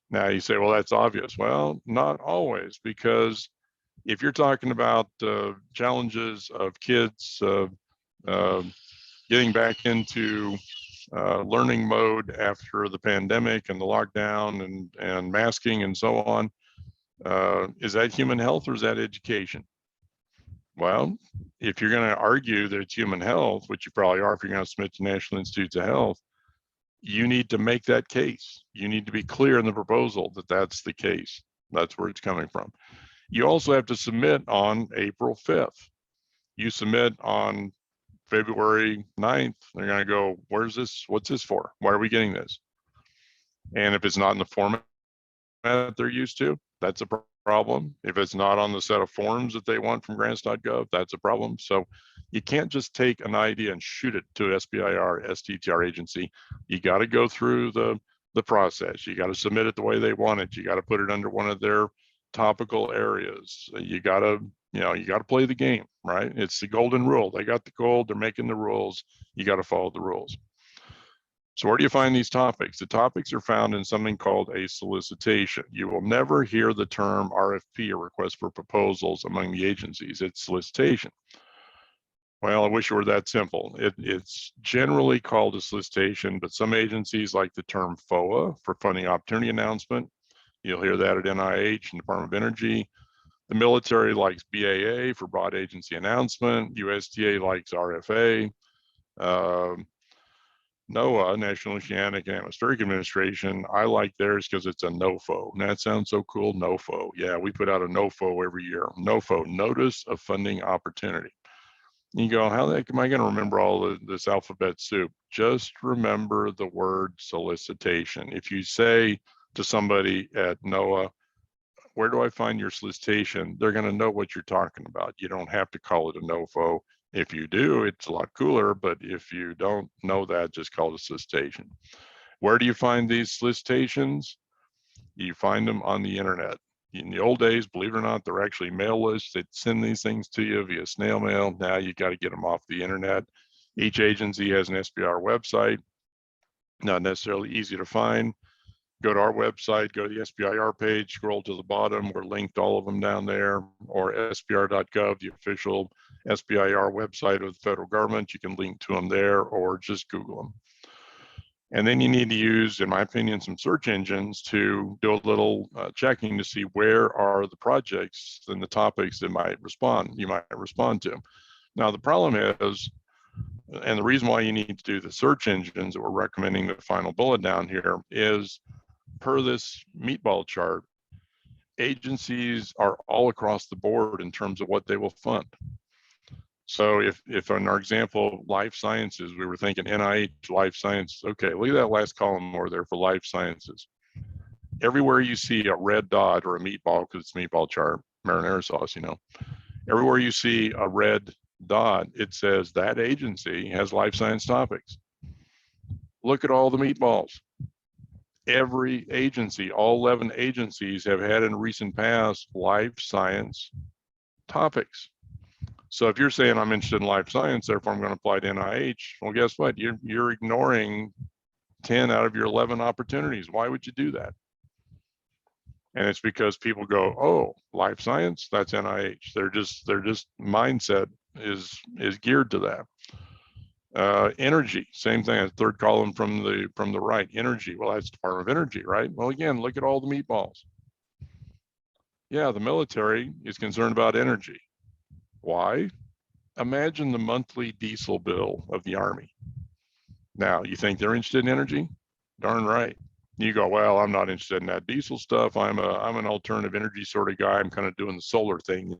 Now you say, well, that's obvious. Well, not always, because if you're talking about challenges of kids getting back into learning mode after the pandemic and the lockdown and masking and so on, is that human health or is that education? Well, if you're going to argue that it's human health, which you probably are if you're going to submit to National Institutes of Health, you need to make that case. You need to be clear in the proposal that that's the case. That's where it's coming from. You also have to submit on April 5th. You submit on February 9th, they're going to go, where's this? What's this for? Why are we getting this? And if it's not in the format they're used to, that's a problem. If it's not on the set of forms that they want from grants.gov, that's a problem. So you can't just take an idea and shoot it to SBIR, STTR agency. You got to go through the process. You got to submit it the way they want it. You got to put it under one of their topical areas. You got to play the game, right? It's the golden rule. They got the gold, they're making the rules. You got to follow the rules. So where do you find these topics? The topics are found in something called a solicitation. You will never hear the term RFP, or request for proposals, among the agencies. It's solicitation. Well, I wish it were that simple. It's generally called a solicitation, but some agencies like the term FOA, for funding opportunity announcement. You'll hear that at NIH and Department of Energy. The military likes BAA for broad agency announcement. USDA likes RFA. NOAA, National Oceanic and Atmospheric Administration, I like theirs because it's a NOFO. And that sounds so cool, NOFO. Yeah, we put out a NOFO every year. NOFO, Notice of Funding Opportunity. You go, how the heck am I going to remember all this alphabet soup? Just remember the word solicitation. If you say to somebody at NOAA, where do I find your solicitation? They're going to know what you're talking about. You don't have to call it a NOFO. If you do, it's a lot cooler, but if you don't know that, just call it a solicitation. Where do you find these solicitations? You find them on the internet. In the old days, believe it or not, they're actually mail lists that send these things to you via snail mail. Now you got to get them off the internet. Each agency has an SBIR website, not necessarily easy to find. Go to our website, go to the SBIR page, scroll to the bottom. We're linked all of them down there, or SBIR.gov, the official SBIR website of the federal government. You can link to them there, or just Google them. And then you need to use, in my opinion, some search engines to do a little checking to see where are the projects and the topics that you might respond to. Now, the problem is, and the reason why you need to do the search engines that we're recommending, the final bullet down here, is per this Meatball Chart, agencies are all across the board in terms of what they will fund. So if in our example, life sciences, we were thinking NIH, life sciences. Okay, look at that last column over there for life sciences. Everywhere you see a red dot or a meatball, because it's Meatball Chart, marinara sauce, everywhere you see a red dot, it says that agency has life science topics. Look at all the meatballs. Every agency, all 11 agencies have had in recent past life science topics. So if you're saying I'm interested in life science, therefore I'm going to apply to NIH, well, guess what? You're ignoring 10 out of your 11 opportunities. Why would you do that? And it's because people go, oh, life science, that's NIH. They're just mindset is geared to that. Energy, same thing. Third column from the right. Energy, well, that's Department of Energy, right? Well, again, look at all the meatballs. Yeah, the military is concerned about energy. Why? Imagine the monthly diesel bill of the Army. Now, you think they're interested in energy? Darn right. You go, well, I'm not interested in that diesel stuff. I'm an alternative energy sort of guy. I'm kind of doing the solar thing,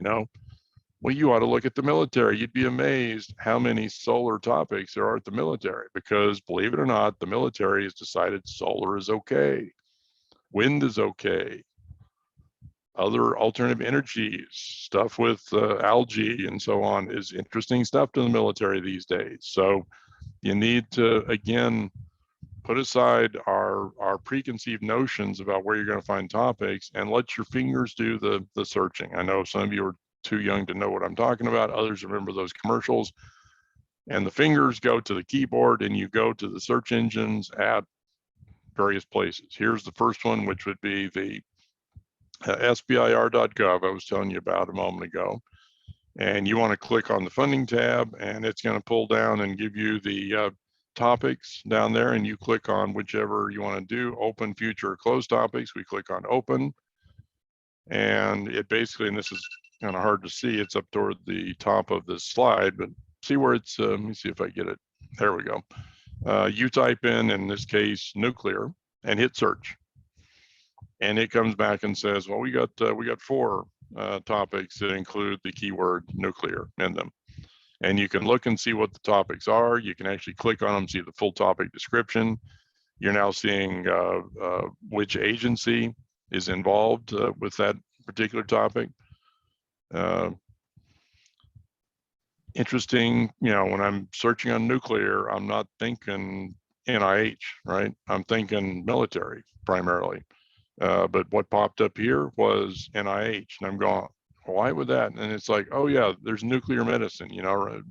Well, you ought to look at the military. You'd be amazed how many solar topics there are at the military, because believe it or not, the military has decided solar is okay. Wind is okay. Other alternative energies, stuff with algae and so on is interesting stuff to the military these days. So you need to, again, put aside our preconceived notions about where you're going to find topics and let your fingers do the searching. I know some of you are too young to know what I'm talking about. Others remember those commercials. And the fingers go to the keyboard and you go to the search engines at various places. Here's the first one, which would be the SBIR.gov I was telling you about a moment ago. And you want to click on the funding tab, and it's going to pull down and give you the topics down there, and you click on whichever you want to do, open, future, or close topics. We click on open, and it basically, and this is kind of hard to see, it's up toward the top of this slide, but see where it's, let me see if I get it. There we go. You type in this case, nuclear, and hit search. And it comes back and says, well, we got 4 topics that include the keyword nuclear in them. And you can look and see what the topics are. You can actually click on them, see the full topic description. You're now seeing which agency is involved with that particular topic. Interesting, when I'm searching on nuclear, I'm not thinking NIH, right? I'm thinking military primarily. But what popped up here was NIH, and I'm going, why would that? And it's like, oh yeah, there's nuclear medicine,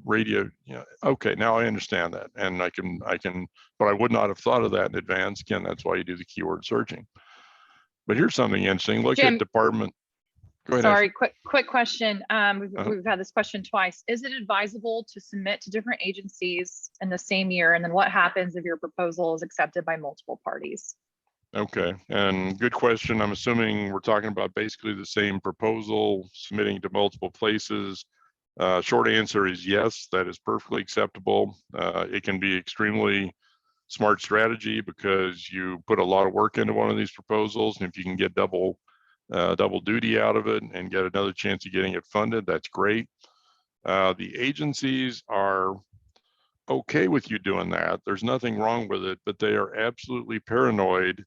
radio, okay, now I understand that. And I can, but I would not have thought of that in advance. Again, that's why you do the keyword searching. But here's something interesting. Look Jim, at department. Go ahead. Sorry, quick question. We've had this question twice. Is it advisable to submit to different agencies in the same year? And then what happens if your proposal is accepted by multiple parties? Okay, and good question. I'm assuming we're talking about basically the same proposal, submitting to multiple places. Short answer is yes, that is perfectly acceptable. It can be extremely smart strategy because you put a lot of work into one of these proposals, and if you can get double duty out of it and get another chance of getting it funded, that's great. The agencies are okay with you doing that. There's nothing wrong with it, but they are absolutely paranoid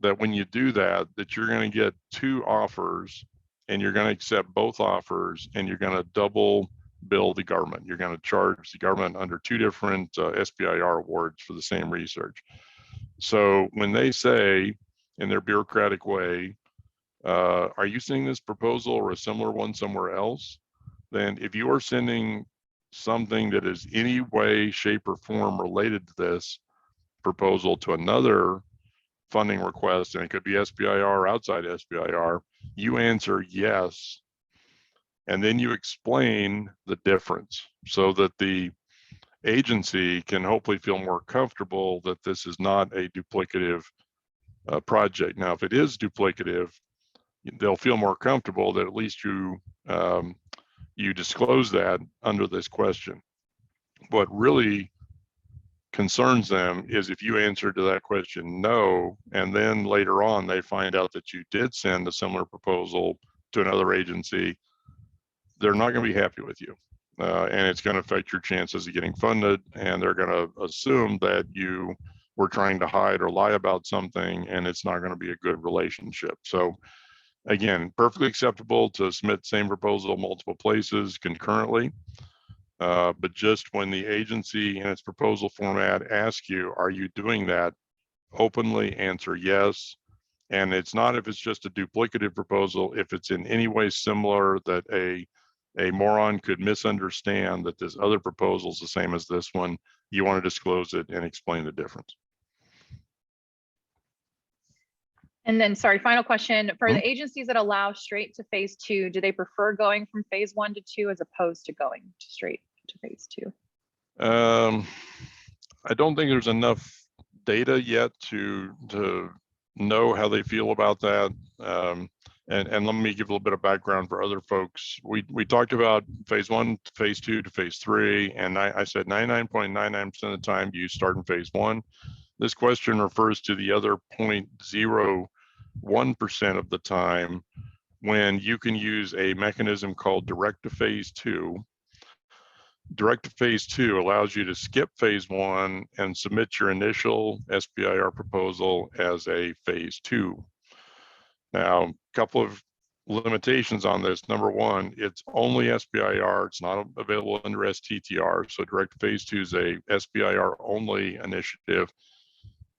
that when you do that, that you're going to get 2 offers and you're going to accept both offers and you're going to double bill the government. You're going to charge the government under 2 different SBIR awards for the same research. So when they say in their bureaucratic way, are you sending this proposal or a similar one somewhere else? Then if you are sending something that is any way, shape, or form related to this proposal to another funding request, and it could be SBIR or outside SBIR, you answer yes, and then you explain the difference so that the agency can hopefully feel more comfortable that this is not a duplicative project. Now, if it is duplicative, they'll feel more comfortable that at least you disclose that under this question. What really concerns them is if you answer to that question no, and then later on they find out that you did send a similar proposal to another agency, they're not going to be happy with you, and it's going to affect your chances of getting funded, and they're going to assume that you were trying to hide or lie about something, and it's not going to be a good relationship. So again, perfectly acceptable to submit same proposal multiple places concurrently. But just when the agency in its proposal format asks you, are you doing that, openly answer yes. And it's not if it's just a duplicative proposal, if it's in any way similar that a moron could misunderstand that this other proposal is the same as this one, you want to disclose it and explain the difference. And then, sorry, final question. For the agencies that allow straight to phase 2, do they prefer going from phase 1 to 2 as opposed to going straight to phase 2? I don't think there's enough data yet to know how they feel about that. And let me give a little bit of background for other folks. We talked about phase 1 to phase 2 to phase 3, and I said 99.99% of the time you start in phase 1. This question refers to the other 0.01% of the time when you can use a mechanism called direct to phase 2. Direct to phase 2 allows you to skip phase 1 and submit your initial SBIR proposal as a phase 2. Now, a couple of limitations on this. Number one, it's only SBIR. It's not available under STTR. So direct to phase 2 is a SBIR only initiative.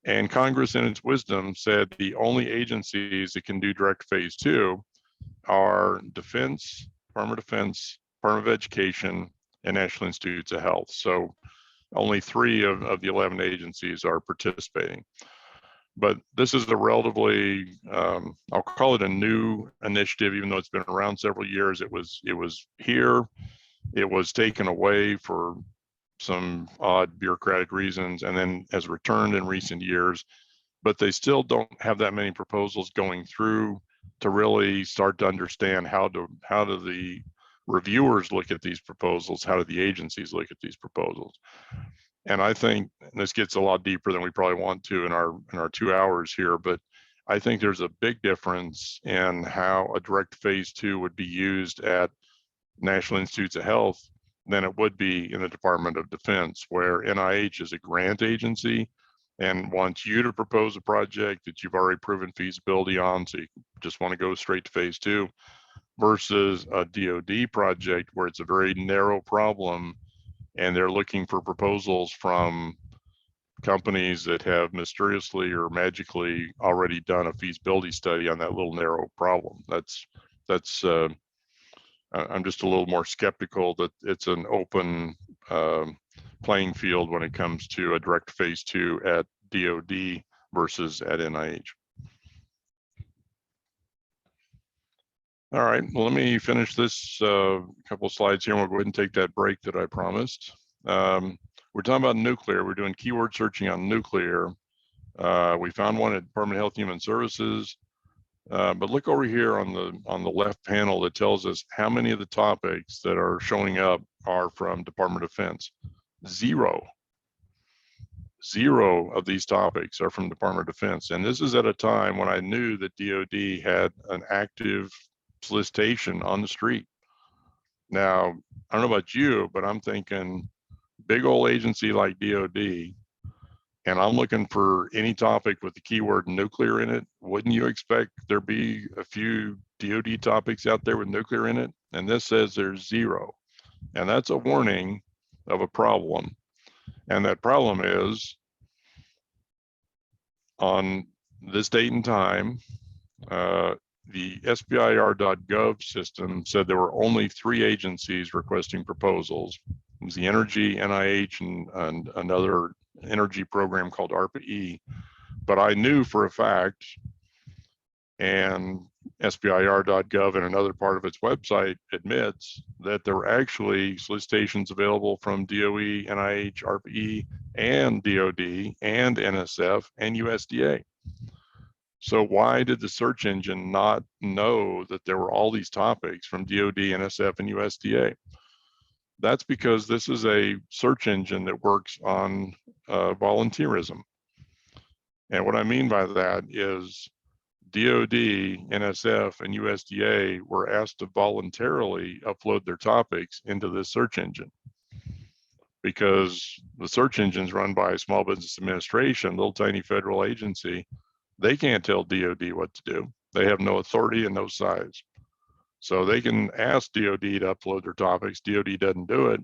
And Congress, in its wisdom, said the only agencies that can do direct phase 2 are Defense, Department of Defense, Department of Education, and National Institutes of Health. So only 3 of the 11 agencies are participating. But this is a relatively, I'll call it a new initiative, even though it's been around several years. It was here. It was taken away for some odd bureaucratic reasons, and then has returned in recent years. But they still don't have that many proposals going through to really start to understand how do the reviewers look at these proposals, how do the agencies look at these proposals. And I think this gets a lot deeper than we probably want to in our 2 hours here, but I think there's a big difference in how a direct phase 2 would be used at National Institutes of Health than it would be in the Department of Defense, where NIH is a grant agency and wants you to propose a project that you've already proven feasibility on, so you just want to go straight to phase 2, versus a DoD project where it's a very narrow problem and they're looking for proposals from companies that have mysteriously or magically already done a feasibility study on that little narrow problem. I'm just a little more skeptical that it's an open playing field when it comes to a direct phase 2 at DoD versus at NIH. All right, well, let me finish this couple of slides here, and we'll go ahead and take that break that I promised. We're talking about nuclear. We're doing keyword searching on nuclear. We found one at Department of Health and Human Services. But look over here on the left panel that tells us how many of the topics that are showing up are from Department of Defense. 0 of these topics are from Department of Defense. And this is at a time when I knew that DoD had an active solicitation on the street. Now, I don't know about you, but I'm thinking big old agency like DoD, and I'm looking for any topic with the keyword nuclear in it. Wouldn't you expect there be a few DoD topics out there with nuclear in it? And this says there's 0. And that's a warning of a problem. And that problem is, on this date and time, the SBIR.gov system said there were only 3 agencies requesting proposals. It was the Energy, NIH, and another energy program called ARPA-E. But I knew for a fact, and SBIR.gov and another part of its website admits, that there were actually solicitations available from DOE, NIH, ARPA-E, and DoD, and NSF, and USDA. So why did the search engine not know that there were all these topics from DoD, NSF, and USDA? That's because this is a search engine that works on volunteerism. And what I mean by that is DoD, NSF, and USDA were asked to voluntarily upload their topics into this search engine, because the search engine is run by a Small Business Administration, little tiny federal agency. They can't tell DoD what to do. They have no authority and no size. So they can ask DoD to upload their topics. DoD doesn't do it.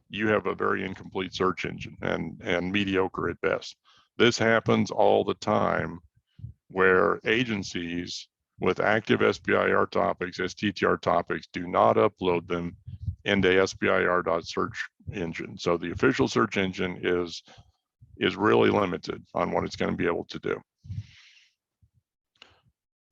You have a very incomplete search engine and mediocre at best. This happens all the time, where agencies with active SBIR topics, STTR topics, do not upload them into SBIR.search engine. So the official search engine is really limited on what it's going to be able to do.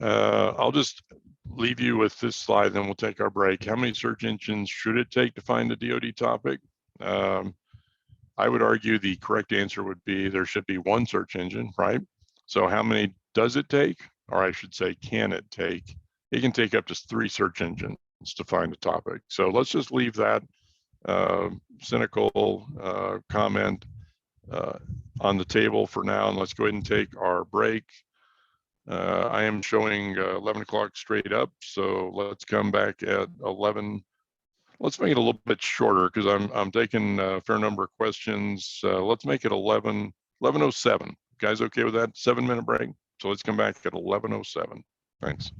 I'll just leave you with this slide, then we'll take our break. How many search engines should it take to find a DoD topic? I would argue the correct answer would be there should be 1 search engine, right? So how many does it take? Or I should say, can it take? It can take up to 3 search engines to find a topic. So let's just leave that cynical comment on the table for now, and let's go ahead and take our break. I am showing 11 o'clock straight up, so let's come back at 11. Let's make it a little bit shorter because I'm taking a fair number of questions. Let's make it 11:07. Guys, okay with that? 7-minute break. So let's come back at 11:07. Thanks.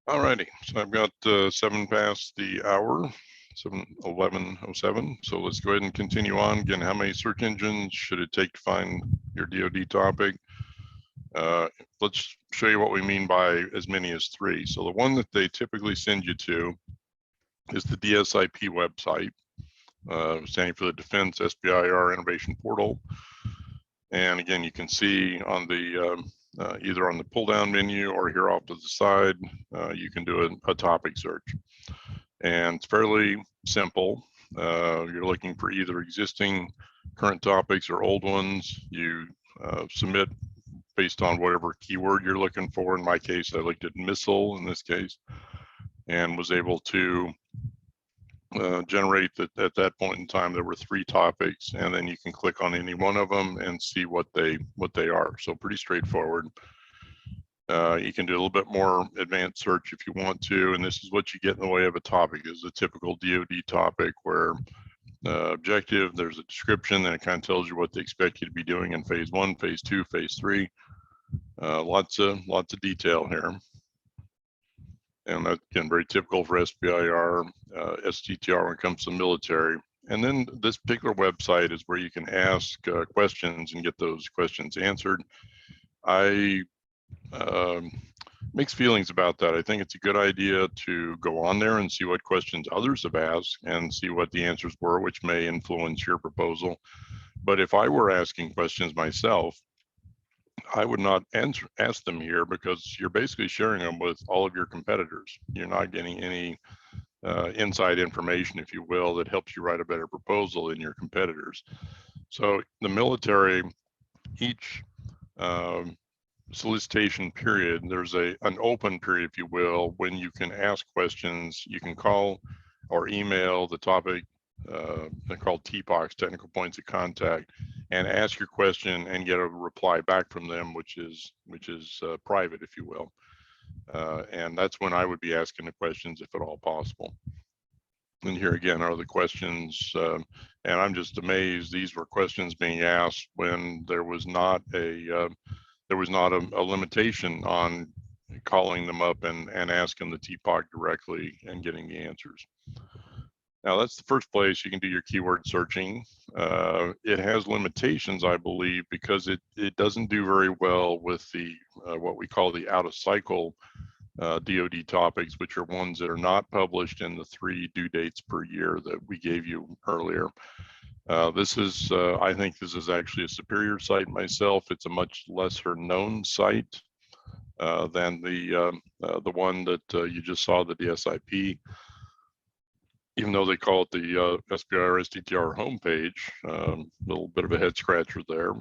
All righty, so I've got 7 past the hour, 7:11:07. So let's go ahead and continue on. Again, how many search engines should it take to find your DoD topic? Let's show you what we mean by as many as 3. So the one that they typically send you to is the DSIP website, standing for the Defense SBIR Innovation Portal. And again, you can see on the either on the pull down menu or here off to the side, you can do a topic search. And it's fairly simple. You're looking for either existing current topics or old ones. You submit based on whatever keyword you're looking for. In my case, I looked at missile in this case and was able to generate that at that point in time there were 3 topics, and then you can click on any one of them and see what they are. So pretty straightforward. You can do a little bit more advanced search if you want to, and this is what you get in the way of a topic. Is a typical DoD topic where objective, there's a description, and it kind of tells you what they expect you to be doing in phase 1, phase 2, phase 3. Lots of detail here. And that's, again, very typical for SBIR, STTR when it comes to military. And then this particular website is where you can ask questions and get those questions answered. I mixed feelings about that. I think it's a good idea to go on there and see what questions others have asked and see what the answers were, which may influence your proposal. But if I were asking questions myself, I would not ask them here, because you're basically sharing them with all of your competitors. You're not getting any inside information, if you will, that helps you write a better proposal than your competitors. So the military, each solicitation period, there's an open period, if you will, when you can ask questions. You can call or email the topic, they're called TPOCs, technical points of contact, and ask your question and get a reply back from them, which is private, if you will. And that's when I would be asking the questions, if at all possible. And here again are the questions, and I'm just amazed. These were questions being asked when there was not a limitation on calling them up and asking the TPOC directly and getting the answers. Now that's the first place you can do your keyword searching. It has limitations, I believe, because it doesn't do very well with the what we call the out of cycle DoD topics, which are ones that are not published in the 3 due dates per year that we gave you earlier. This is, I think this is actually a superior site myself. It's a much lesser known site than the one that you just saw, the DSIP. Even though they call it the SBIR STTR homepage, little bit of a head scratcher there.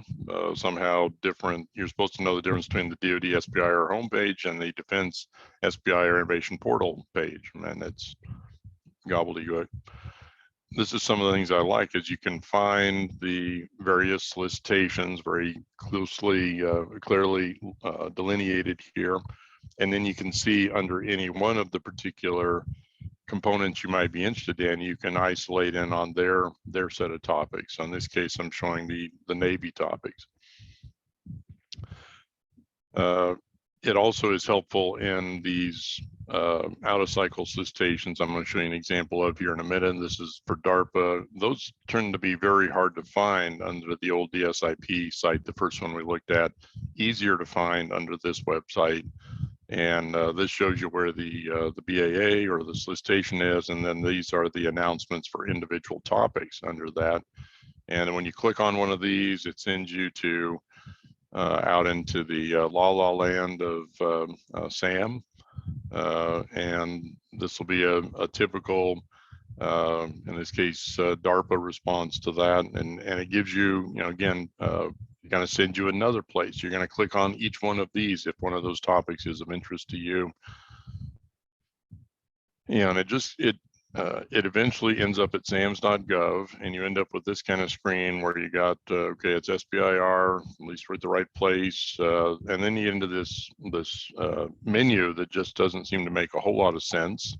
Somehow different. You're supposed to know the difference between the DoD SBIR homepage and the Defense SBIR Innovation Portal page, and it's gobbledygook. This is some of the things I like, is you can find the various solicitations very closely, clearly delineated here, and then you can see under any one of the particular components you might be interested in, you can isolate in on their set of topics. So in this case, I'm showing the Navy topics. It also is helpful in these out of cycle solicitations. I'm going to show you an example of here in a minute. And this is for DARPA. Those tend to be very hard to find under the old DSIP site, the first one we looked at. Easier to find under this website. And this shows you where the BAA or the solicitation is, and then these are the announcements for individual topics under that. And when you click on one of these, it sends you to out into the la land of SAM, and this will be a typical, in this case, DARPA response to that, and it gives you, again, going to send you another place. You're going to click on each one of these if one of those topics is of interest to you. And it eventually ends up at SAMS.gov, and you end up with this kind of screen where you got, okay, it's SBIR, at least we're at the right place. And then you get into this menu that just doesn't seem to make a whole lot of sense.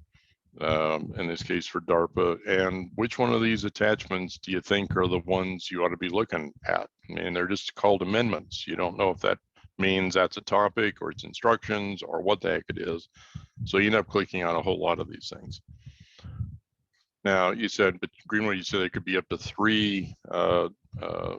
In this case for DARPA, and which one of these attachments do you think are the ones you ought to be looking at? And they're just called amendments. You don't know if that means that's a topic or it's instructions or what the heck it is. So you end up clicking on a whole lot of these things. Now you said, but Greenwood, you said it could be up to 3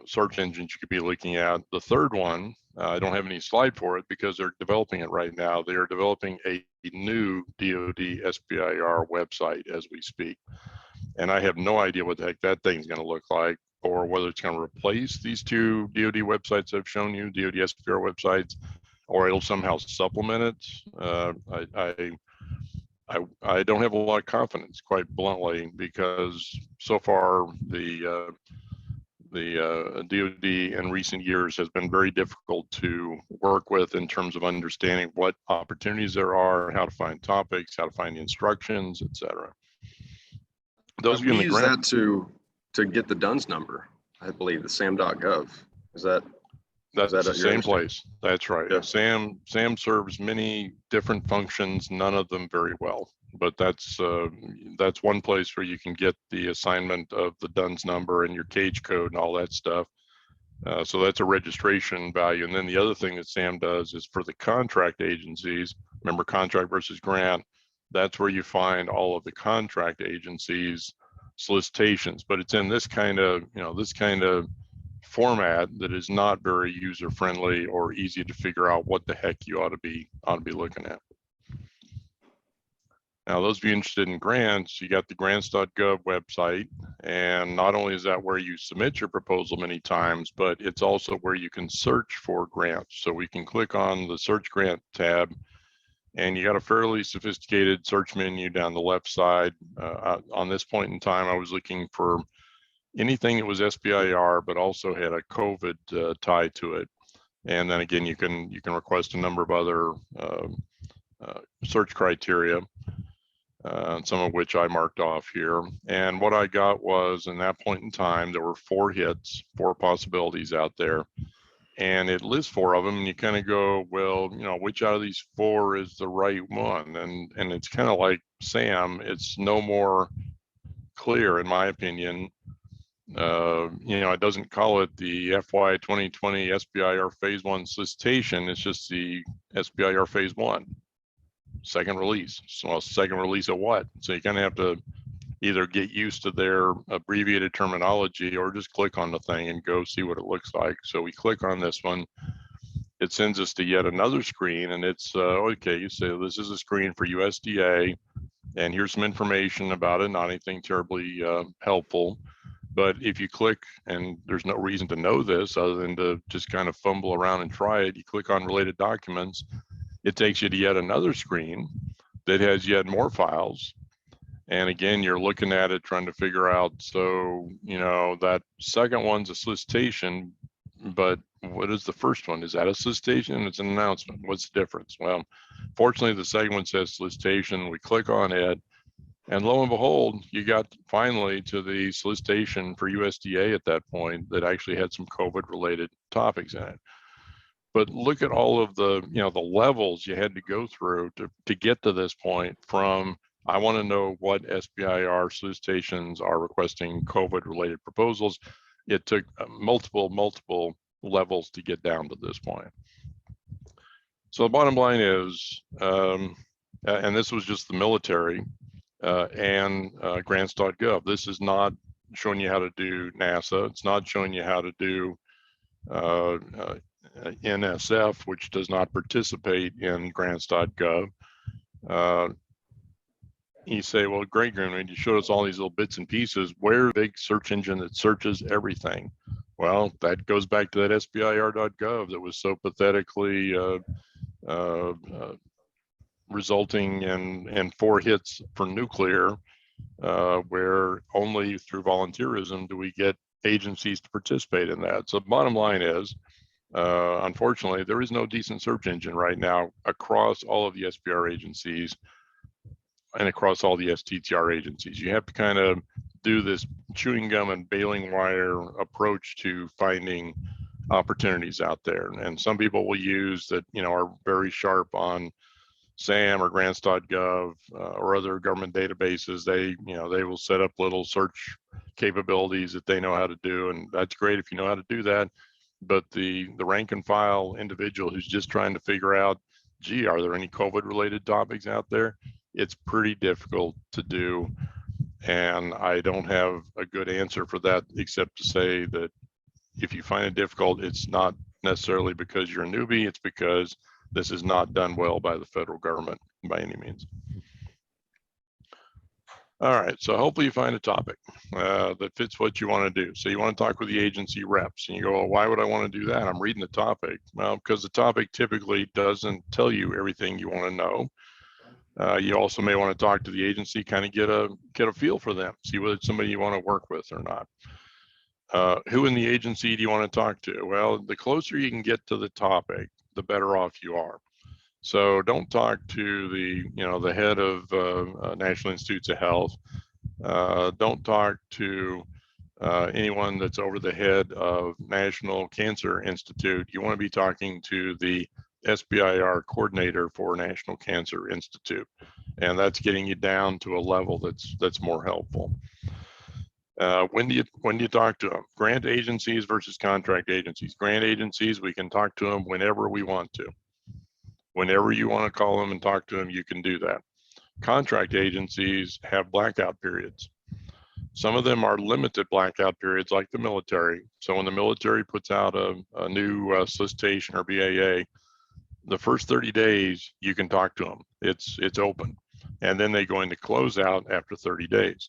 search engines you could be looking at. The third one, I don't have any slide for it because they're developing it right now. They are developing a new DoD SBIR website as we speak. And I have no idea what the heck that thing's going to look like, or whether it's going to replace these 2 DoD websites I've shown you, DoD SBIR websites, or it'll somehow supplement it. I don't have a lot of confidence, quite bluntly, because so far the DoD in recent years has been very difficult to work with in terms of understanding what opportunities there are, how to find topics, how to find the instructions, etc. Those of you in We the use grant, that to get the DUNS number, I believe, the sam.gov. Is that? that's that the your same understanding? place. That's right. Yeah. SAM serves many different functions, none of them very well. But that's one place where you can get the assignment of the DUNS number and your cage code and all that stuff. So that's a registration value. And then the other thing that SAM does is for the contract agencies, remember contract versus grant, that's where you find all of the contract agencies solicitations, but it's in this kind of, format that is not very user friendly or easy to figure out what the heck you ought to be looking at. Now, those of you interested in grants, you got the grants.gov website, and not only is that where you submit your proposal many times, but it's also where you can search for grants. So we can click on the search grant tab, and you got a fairly sophisticated search menu down the left side. On this point in time, I was looking for anything that was SBIR, but also had a COVID tie to it. And then again, you can request a number of other search criteria, some of which I marked off here. And what I got was, in that point in time, there were 4 hits, 4 possibilities out there. And it lists 4 of them, and you kind of go, well, which out of these 4 is the right one? And it's kind of like SAM, it's no more clear, in my opinion. It doesn't call it the FY 2020 SBIR phase 1 solicitation. It's just the SBIR phase 1 second release. So second release of what? So you kind of have to either get used to their abbreviated terminology or just click on the thing and go see what it looks like. So we click on this one. It sends us to yet another screen, and it's okay. You say this is a screen for USDA, and here's some information about it. Not anything terribly helpful. But if you click, and there's no reason to know this other than to just kind of fumble around and try it, you click on related documents, it takes you to yet another screen that has yet more files. And again, you're looking at it, trying to figure out, so, that second one's a solicitation, but what is the first one? Is that a solicitation? It's an announcement. What's the difference? Well, fortunately, the second one says solicitation. We click on it, and lo and behold, you got finally to the solicitation for USDA at that point that actually had some COVID-related topics in it. But look at all of the, the levels you had to go through to get to this point. From, I want to know what SBIR solicitations are requesting COVID-related proposals. It took multiple levels to get down to this point. So the bottom line is, and this was just the military and grants.gov. This is not showing you how to do NASA. It's not showing you how to do NSF, which does not participate in grants.gov. You say, well, great, Greenwood, you showed us all these little bits and pieces. Where's the big search engine that searches everything? Well, that goes back to that SBIR.gov that was so pathetically resulting in 4 hits for nuclear, where only through volunteerism do we get agencies to participate in that. So the bottom line is, unfortunately, there is no decent search engine right now across all of the SBIR agencies and across all the STTR agencies. You have to kind of do this chewing gum and baling wire approach to finding opportunities out there. And some people will use that, are very sharp on SAM or grants.gov or other government databases. They will set up little search capabilities that they know how to do. And that's great if you know how to do that. but the rank and file individual who's just trying to figure out, gee, are there any COVID related topics out there? It's pretty difficult to do. And I don't have a good answer for that, except to say that if you find it difficult, it's not necessarily because you're a newbie, it's because this is not done well by the federal government by any means. All right, so hopefully you find a topic that fits what you want to do. So you want to talk with the agency reps, and you go, well, why would I want to do that? I'm reading the topic. Well, because the topic typically doesn't tell you everything you want to know. You also may want to talk to the agency, kind of get a feel for them, see whether it's somebody you want to work with or not. Who in the agency do you want to talk to? Well, the closer you can get to the topic, the better off you are. So don't talk to the head of National Institutes of Health. Don't talk to anyone that's over the head of National Cancer Institute. You want to be talking to the SBIR coordinator for National Cancer Institute, and that's getting you down to a level that's more helpful. When do you talk to them? Grant agencies versus contract agencies. Grant agencies, we can talk to them whenever we want to. Whenever you want to call them and talk to them, you can do that. Contract agencies have blackout periods. Some of them are limited blackout periods, like the military. So when the military puts out a new solicitation or BAA, the first 30 days you can talk to them. It's open, and then they go into closeout after 30 days.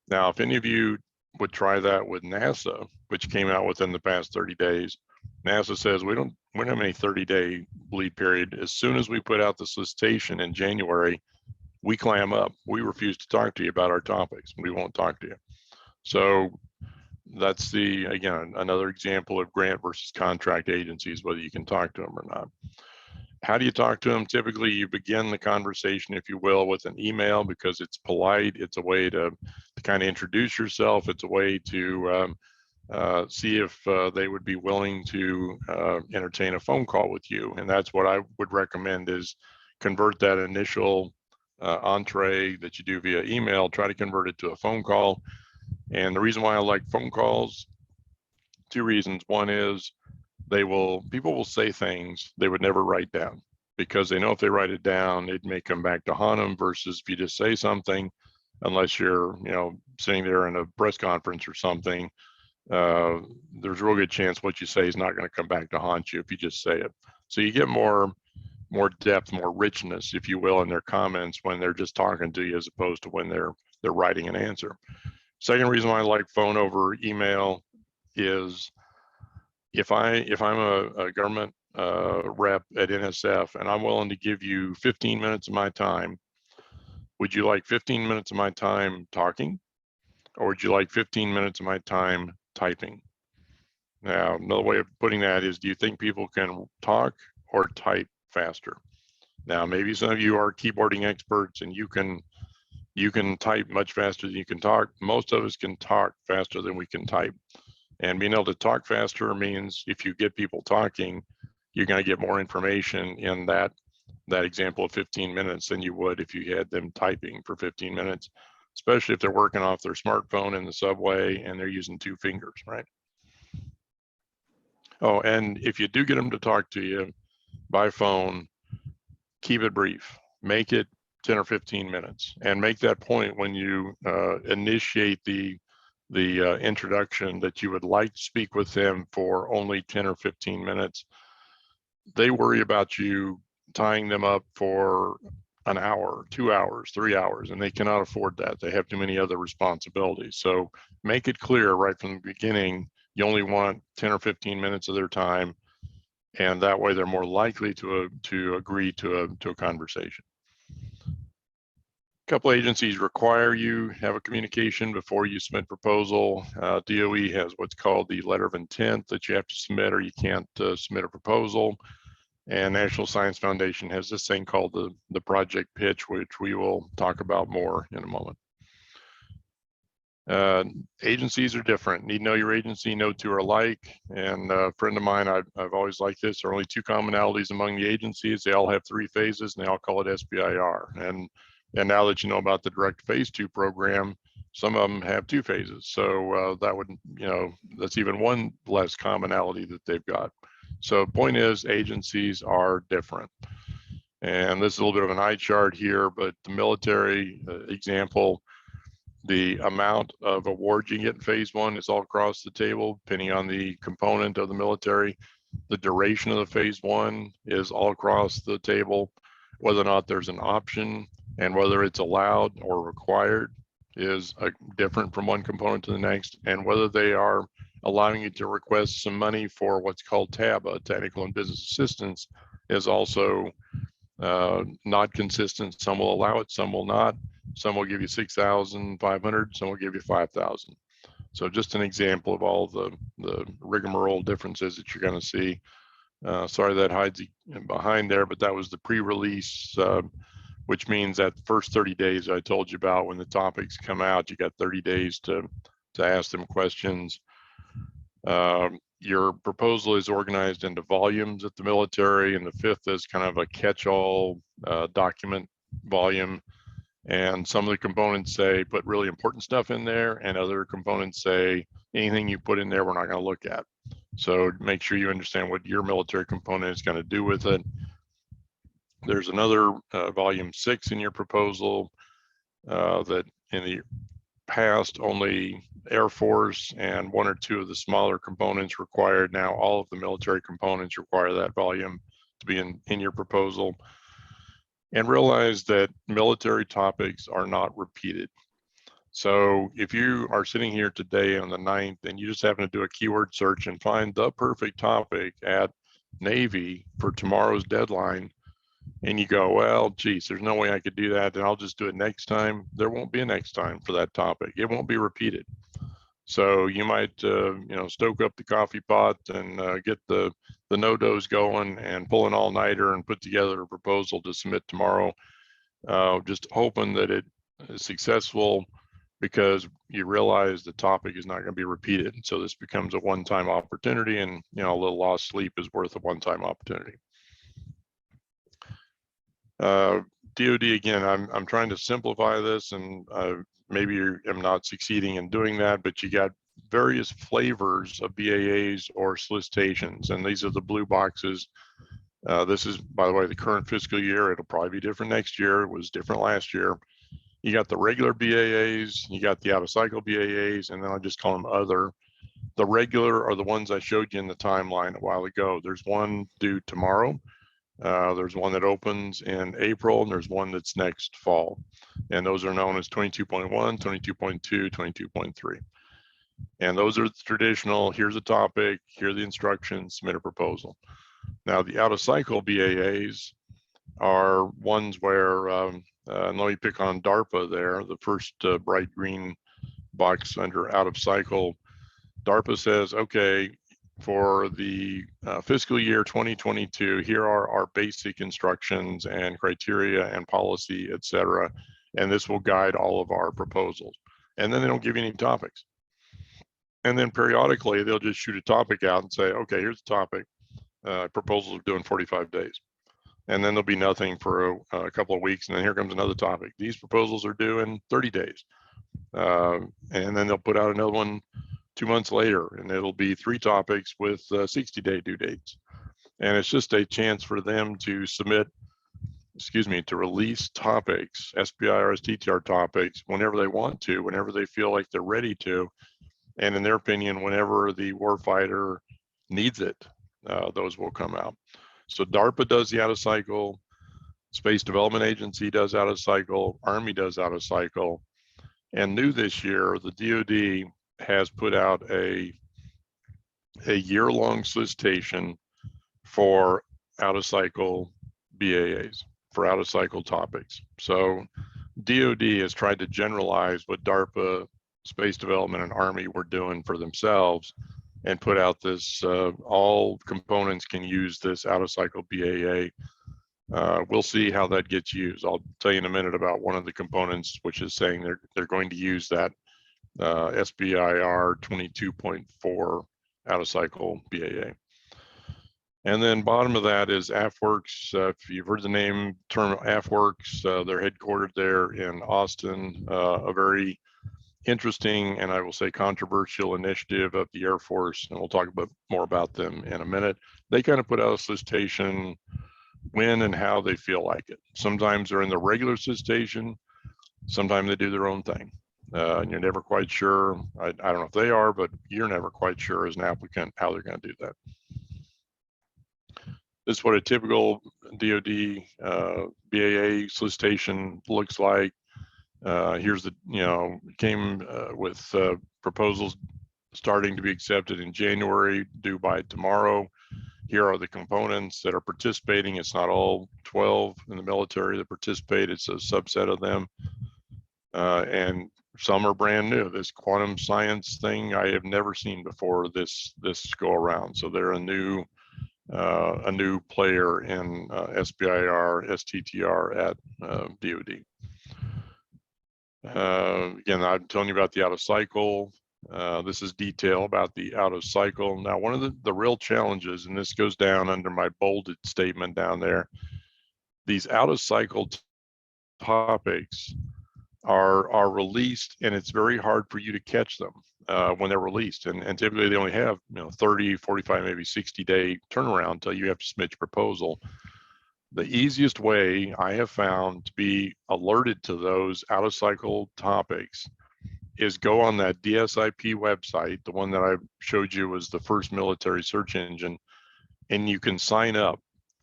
Now, if any of you would try that with NASA, which came out within the past 30 days, NASA says we don't have any 30-day bleed period. As soon as we put out the solicitation in January, we clam up. We refuse to talk to you about our topics. We won't talk to you. So that's again, another example of grant versus contract agencies, whether you can talk to them or not. How do you talk to them? Typically, you begin the conversation, if you will, with an email, because it's polite. It's a way to kind of introduce yourself. It's a way to see if they would be willing to entertain a phone call with you. And that's what I would recommend, is convert that initial entree that you do via email, try to convert it to a phone call. And the reason why I like phone calls, two reasons. One is people will say things they would never write down, because they know if they write it down, it may come back to haunt them, versus if you just say something, unless you're, sitting there in a press conference or something, there's a real good chance what you say is not going to come back to haunt you if you just say it. So you get more depth, more richness, if you will, in their comments when they're just talking to you, as opposed to when they're writing an answer. Second reason why I like phone over email is if I'm a government rep at NSF and I'm willing to give you 15 minutes of my time, would you like 15 minutes of my time talking, or would you like 15 minutes of my time typing? Now, another way of putting that is, do you think people can talk or type faster? Now, maybe some of you are keyboarding experts and you can type much faster than you can talk. Most of us can talk faster than we can type. And being able to talk faster means if you get people talking, you're going to get more information in that example of 15 minutes than you would if you had them typing for 15 minutes, especially if they're working off their smartphone in the subway and they're using two fingers, right? Oh, and if you do get them to talk to you by phone, keep it brief. Make it 10 or 15 minutes, and make that point when you initiate the introduction that you would like to speak with them for only 10 or 15 minutes. They worry about you tying them up for an hour, 2 hours, 3 hours, and they cannot afford that. They have too many other responsibilities. So make it clear right from the beginning, you only want 10 or 15 minutes of their time, and that way they're more likely to agree to a conversation. A couple agencies require you have a communication before you submit proposal. DOE has what's called the letter of intent that you have to submit, or you can't submit a proposal. And National Science Foundation has this thing called the project pitch, which we will talk about more in a moment. Agencies are different. Need to know your agency, no two are alike. And a friend of mine, I've always liked this. There are only two commonalities among the agencies. They all have 3 phases, and they all call it SBIR. And now that you know about the direct phase 2 program, Some of them have 2 phases. So that would, that's even one less commonality that they've got. So point is, agencies are different. And this is a little bit of an eye chart here, but the military example, the amount of awards you get in phase 1 is all across the table, depending on the component of the military. The duration of the phase 1 is all across the table. Whether or not there's an option and whether it's allowed or required is different from one component to the next. And whether they are allowing you to request some money for what's called TABA, technical and business assistance, is also not consistent. Some will allow it, some will not. Some will give you 6,500, some will give you 5,000. So just an example of all the rigmarole differences that you're going to see. Sorry that hides behind there, but that was the pre-release, which means that the first 30 days I told you about, when the topics come out, you got 30 days to ask them questions. Your proposal is organized into volumes at the military, and the 5th is kind of a catch-all document volume. And some of the components say put really important stuff in there, and other components say anything you put in there we're not going to look at. So make sure you understand what your military component is going to do with it. There's another volume 6 in your proposal that in the past only Air Force and 1 or 2 of the smaller components required. Now all of the military components require that volume to be in your proposal. And realize that military topics are not repeated. So if you are sitting here today on the 9th and you just happen to do a keyword search and find the perfect topic at Navy for tomorrow's deadline, and you go, well, geez, there's no way I could do that, then I'll just do it next time. There won't be a next time for that topic. It won't be repeated. So you might, stoke up the coffee pot and get the no-dos going and pull an all-nighter and put together a proposal to submit tomorrow, just hoping that it is successful, because you realize the topic is not going to be repeated. So this becomes a one-time opportunity, and a little lost sleep is worth a one-time opportunity. DoD, again, I'm trying to simplify this, and maybe I'm not succeeding in doing that, but you got various flavors of BAAs or solicitations, and these are the blue boxes. This is, by the way, the current fiscal year. It'll probably be different next year. It was different last year. You got the regular BAAs, you got the out-of-cycle BAAs, and then I'll just call them other. The regular are the ones I showed you in the timeline a while ago. There's one due tomorrow. There's one that opens in April, and there's one that's next fall. And those are known as 22.1, 22.2, 22.3. And those are the traditional, here's a topic, here are the instructions, submit a proposal. Now the out-of-cycle BAAs are ones where, let me pick on DARPA there, the first bright green box under out-of-cycle. DARPA says, okay, for the fiscal year 2022, here are our basic instructions and criteria and policy, et cetera. And this will guide all of our proposals. And then they don't give you any topics. And then periodically they'll just shoot a topic out and say, okay, here's the topic. Proposals are due in 45 days. And then there'll be nothing for a couple of weeks. And then here comes another topic. These proposals are due in 30 days. And then they'll put out another one 2 months later, and it'll be 3 topics with 60-day due dates. And it's just a chance for them to to release topics, SBIR, STTR topics, whenever they want to, whenever they feel like they're ready to. And in their opinion, whenever the warfighter needs it, those will come out. So DARPA does the out-of-cycle, Space Development Agency does out-of-cycle, Army does out-of-cycle. And new this year, the DoD has put out a year-long solicitation for out-of-cycle BAAs, for out-of-cycle topics. So DoD has tried to generalize what DARPA, Space Development, and Army were doing for themselves, and put out this, all components can use this out-of-cycle BAA. We'll see how that gets used. I'll tell you in a minute about one of the components, which is saying they're going to use that SBIR 22.4 out-of-cycle BAA. And then bottom of that is AFWorks. If you've heard the term AFWorks, they're headquartered there in Austin, a very interesting, and I will say controversial initiative of the Air Force, and we'll talk more about them in a minute. They kind of put out a solicitation when and how they feel like it. Sometimes they're in the regular solicitation, sometimes they do their own thing. And you're never quite sure, I don't know if they are, but you're never quite sure as an applicant how they're going to do that. This is what a typical DoD BAA solicitation looks like. Here's the, came with proposals starting to be accepted in January, due by tomorrow. Here are the components that are participating. It's not all 12 in the military that participate. It's a subset of them. And some are brand new. This quantum science thing I have never seen before this go around. So they're a new player in SBIR, STTR at DoD. Again, I'm telling you about the out of cycle. This is detail about the out of cycle. Now, one of the real challenges, and this goes down under my bolded statement down there, these out of cycle topics are released, and it's very hard for you to catch them when they're released. And typically they only have 30, 45, maybe 60-day turnaround until you have to submit your proposal. The easiest way I have found to be alerted to those out of cycle topics is go on that DSIP website, the one that I showed you was the first military search engine, and you can sign up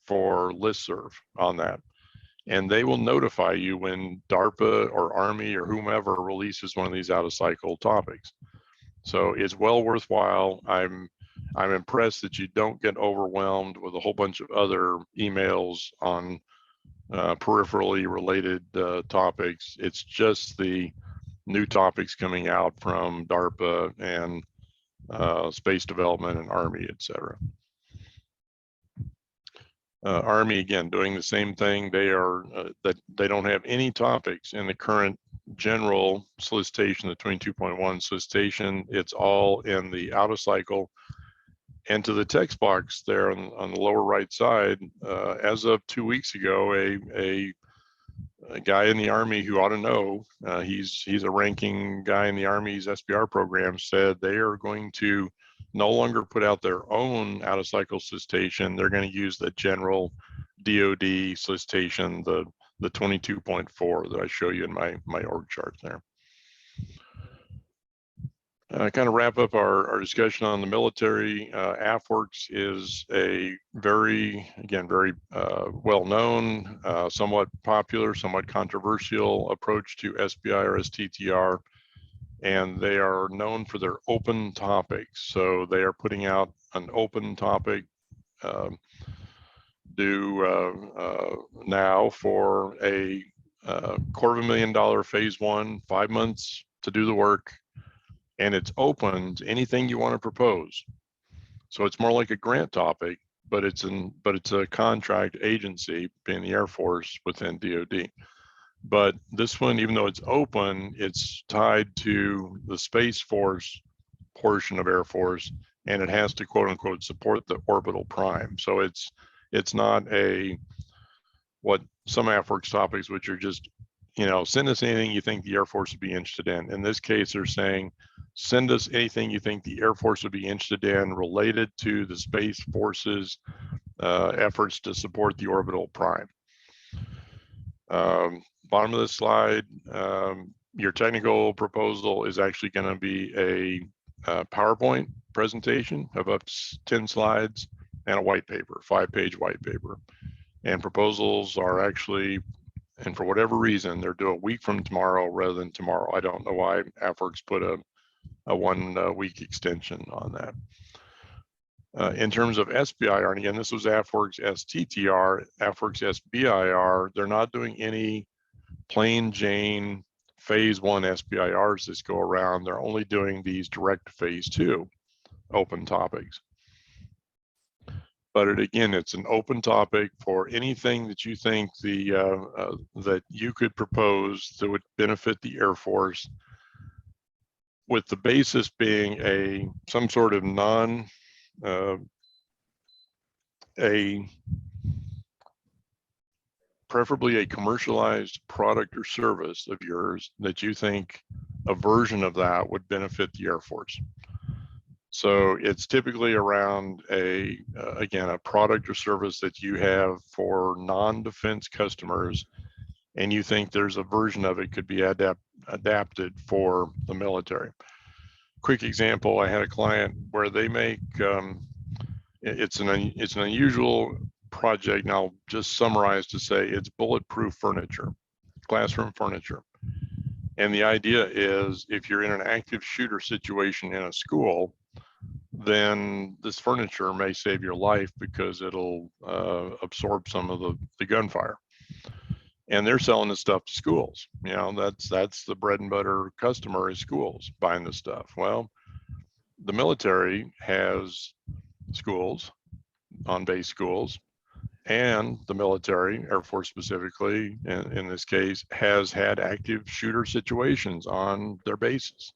for listserv on that. And they will notify you when DARPA or Army or whomever releases one of these out of cycle topics. So it's well worthwhile. I'm impressed that you don't get overwhelmed with a whole bunch of other emails on peripherally related topics. It's just the new topics coming out from DARPA and Space Development and Army, et cetera. Army, again, doing the same thing. They are that they don't have any topics in the current general solicitation, the 22.1 solicitation. It's all in the out of cycle. And to the text box there on the lower right side, as of 2 weeks ago, a guy in the Army who ought to know, he's a ranking guy in the Army's SBIR program, said they are going to no longer put out their own out of cycle solicitation. They're going to use the general DoD solicitation, the 22.4 that I show you in my org chart there. Kind of wrap up our discussion on the military. AFWERX is a very well-known, somewhat popular, somewhat controversial approach to SBIR, STTR, and they are known for their open topics. So they are putting out an open topic now for a $250,000 phase 1, 5 months to do the work. And it's open to anything you want to propose. So it's more like a grant topic, but it's a contract agency, being the Air Force within DoD. But this one, even though it's open, it's tied to the Space Force portion of Air Force, and it has to quote unquote support the orbital prime. So it's not what some AFWERX topics, which are just, send us anything you think the Air Force would be interested in. In this case, they're saying, send us anything you think the Air Force would be interested in related to the Space Force's efforts to support the orbital prime. Bottom of the slide, your technical proposal is actually going to be a PowerPoint presentation of up to 10 slides and a white paper, 5-page white paper. And proposals are actually, and for whatever reason, they're due a week from tomorrow rather than tomorrow. I don't know why AFWERX put a 1 week extension on that. In terms of SBIR, and again, this was AFWERX STTR, AFWERX SBIR, they're not doing any plain Jane phase 1 SBIRs this go around. They're only doing these direct phase 2 open topics. But again, it's an open topic for anything that you think that you could propose that would benefit the Air Force, with the basis being some sort of preferably a commercialized product or service of yours that you think a version of that would benefit the Air Force. So it's typically around again, a product or service that you have for non-defense customers, and you think there's a version of it could be adapted for the military. Quick example, I had a client where they make, it's an unusual project, and I'll just summarize to say it's bulletproof furniture, classroom furniture. And the idea is if you're in an active shooter situation in a school, then this furniture may save your life because it'll absorb some of the gunfire. And they're selling this stuff to schools. You know, that's the bread and butter customer is schools buying this stuff. Well, the military has schools, on-base schools, and the military, Air Force specifically, in this case, has had active shooter situations on their bases.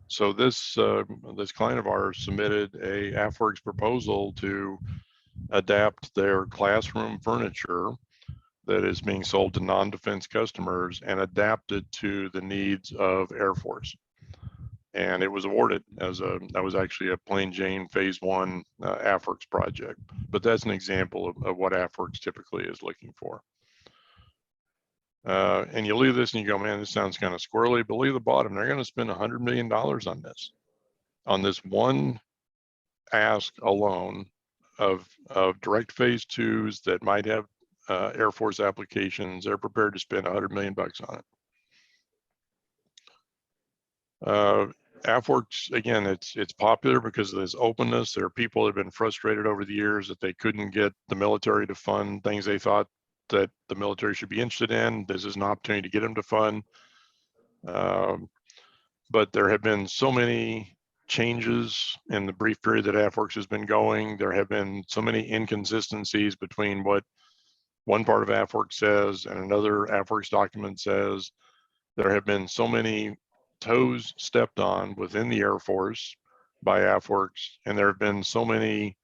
So this client of ours submitted a AFWERX proposal to adapt their classroom furniture that is being sold to non-defense customers and adapt it to the needs of Air Force. And it was awarded that was actually a plain Jane phase 1 AFWERX project. But that's an example of what AFWERX typically is looking for. And you leave this and you go, man, this sounds kind of squirrely, but leave the bottom. They're going to spend $100 million on this one ask alone of direct phase 2s that might have Air Force applications. They're prepared to spend $100 million on it. AFWERX, again, it's popular because of this openness. There are people that have been frustrated over the years that they couldn't get the military to fund things they thought that the military should be interested in. This is an opportunity to get them to fund. But there have been so many changes in the brief period that AFWERX has been going. There have been so many inconsistencies between what one part of AFWERX says and another AFWERX document says. There have been so many toes stepped on within the Air Force by AFWERX, and there have been so many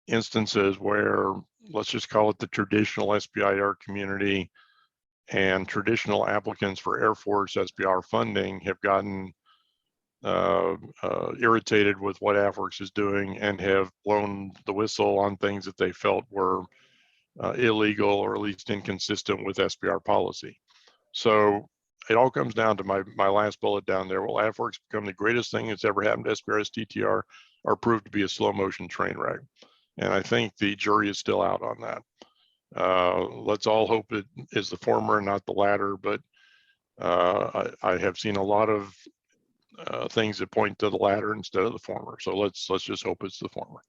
instances where, let's just call it the traditional SBIR community and traditional applicants for Air Force SBIR funding have gotten irritated with what AFWERX is doing and have blown the whistle on things that they felt were illegal or at least inconsistent with SBIR policy. So it all comes down to my last bullet down there. Will AFWERX become the greatest thing that's ever happened to SBIR STTR or prove to be a slow motion train wreck? And I think the jury is still out on that. Let's all hope it is the former and not the latter, but I have seen a lot of things that point to the latter instead of the former. So let's just hope it's the former.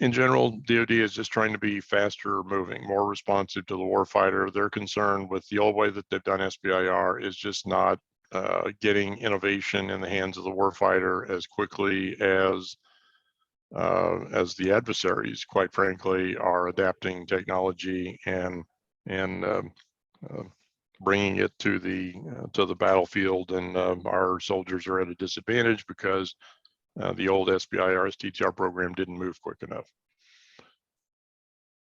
In general, DoD is just trying to be faster moving, more responsive to the warfighter. They're concerned with the old way that they've done SBIR is just not getting innovation in the hands of the warfighter as quickly as the adversaries, quite frankly, are adapting technology and bringing it to the battlefield, and our soldiers are at a disadvantage because the old SBIR STTR program didn't move quick enough.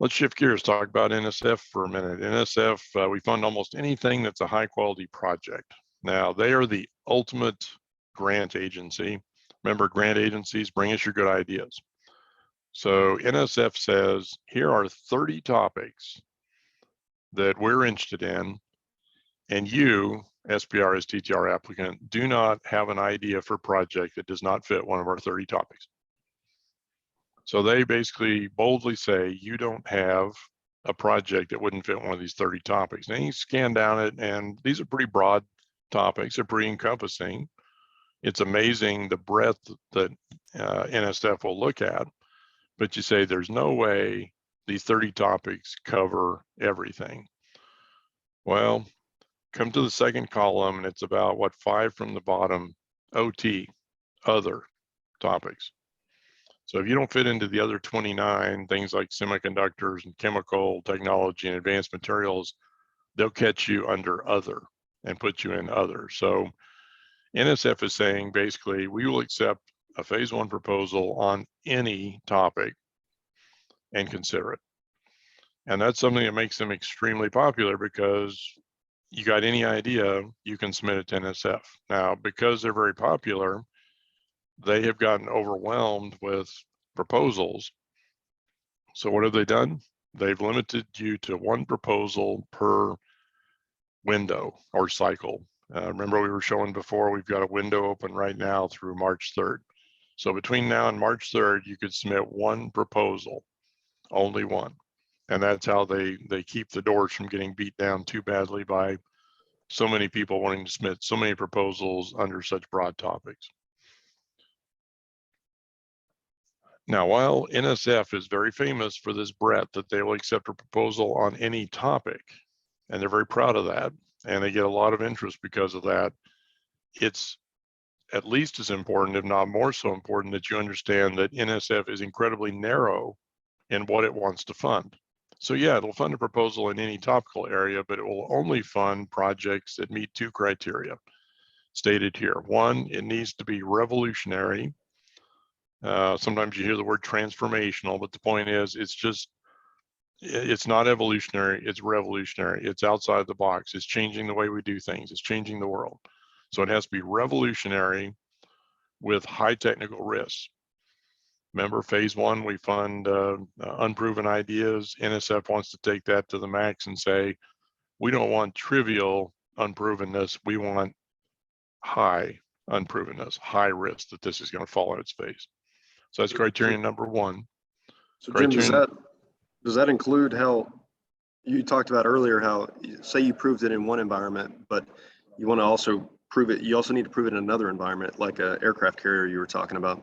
Let's shift gears, talk about NSF for a minute. NSF, we fund almost anything that's a high quality project. Now, they are the ultimate grant agency. Remember, grant agencies bring us your good ideas. So NSF says, here are 30 topics that we're interested in, and you, SBIR STTR applicant, do not have an idea for a project that does not fit one of our 30 topics. So they basically boldly say, you don't have a project that wouldn't fit one of these 30 topics. And you scan down it, and these are pretty broad topics. They're pretty encompassing. It's amazing the breadth that NSF will look at, but you say there's no way these 30 topics cover everything. Well, come to the second column, and it's about 5 from the bottom, OT, other topics. So if you don't fit into the other 29, things like semiconductors and chemical technology and advanced materials, they'll catch you under other and put you in other. So NSF is saying, basically, we will accept a phase 1 proposal on any topic and consider it. And that's something that makes them extremely popular because you got any idea, you can submit it to NSF. Now, because they're very popular, they have gotten overwhelmed with proposals. So what have they done? They've limited you to one proposal per window or cycle. Remember we were showing before, we've got a window open right now through March 3rd. So between now and March 3rd, you could submit one proposal, only one. And that's how they keep the doors from getting beat down too badly by so many people wanting to submit so many proposals under such broad topics. Now, while NSF is very famous for this breadth that they will accept a proposal on any topic, and they're very proud of that, and they get a lot of interest because of that, it's at least as important, if not more so important, that you understand that NSF is incredibly narrow in what it wants to fund. So yeah, it'll fund a proposal in any topical area, but it will only fund projects that meet two criteria stated here. One, it needs to be revolutionary. Sometimes you hear the word transformational, but the point is, it's not evolutionary, it's revolutionary. It's outside the box. It's changing the way we do things. It's changing the world. So it has to be revolutionary with high technical risks. Remember, phase one, we fund unproven ideas. NSF wants to take that to the max and say, we don't want trivial unprovenness. We want high unprovenness, high risk that this is going to fall on its face. So that's criterion number one. So Jim, does that include how you talked about earlier, how say you proved it in one environment, but you want to also prove it, you also need to prove it in another environment, like an aircraft carrier you were talking about.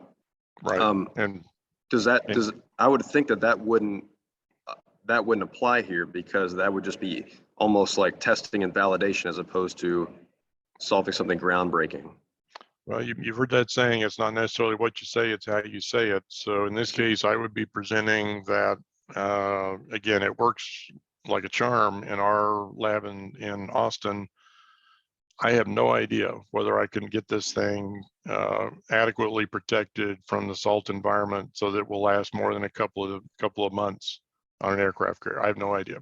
Right. I would think that wouldn't apply here, because that would just be almost like testing and validation as opposed to solving something groundbreaking. Well, you've heard that saying, it's not necessarily what you say, it's how you say it. So in this case, I would be presenting that, again, it works like a charm in our lab in Austin. I have no idea whether I can get this thing adequately protected from the salt environment so that it will last more than a couple of months on an aircraft carrier. I have no idea.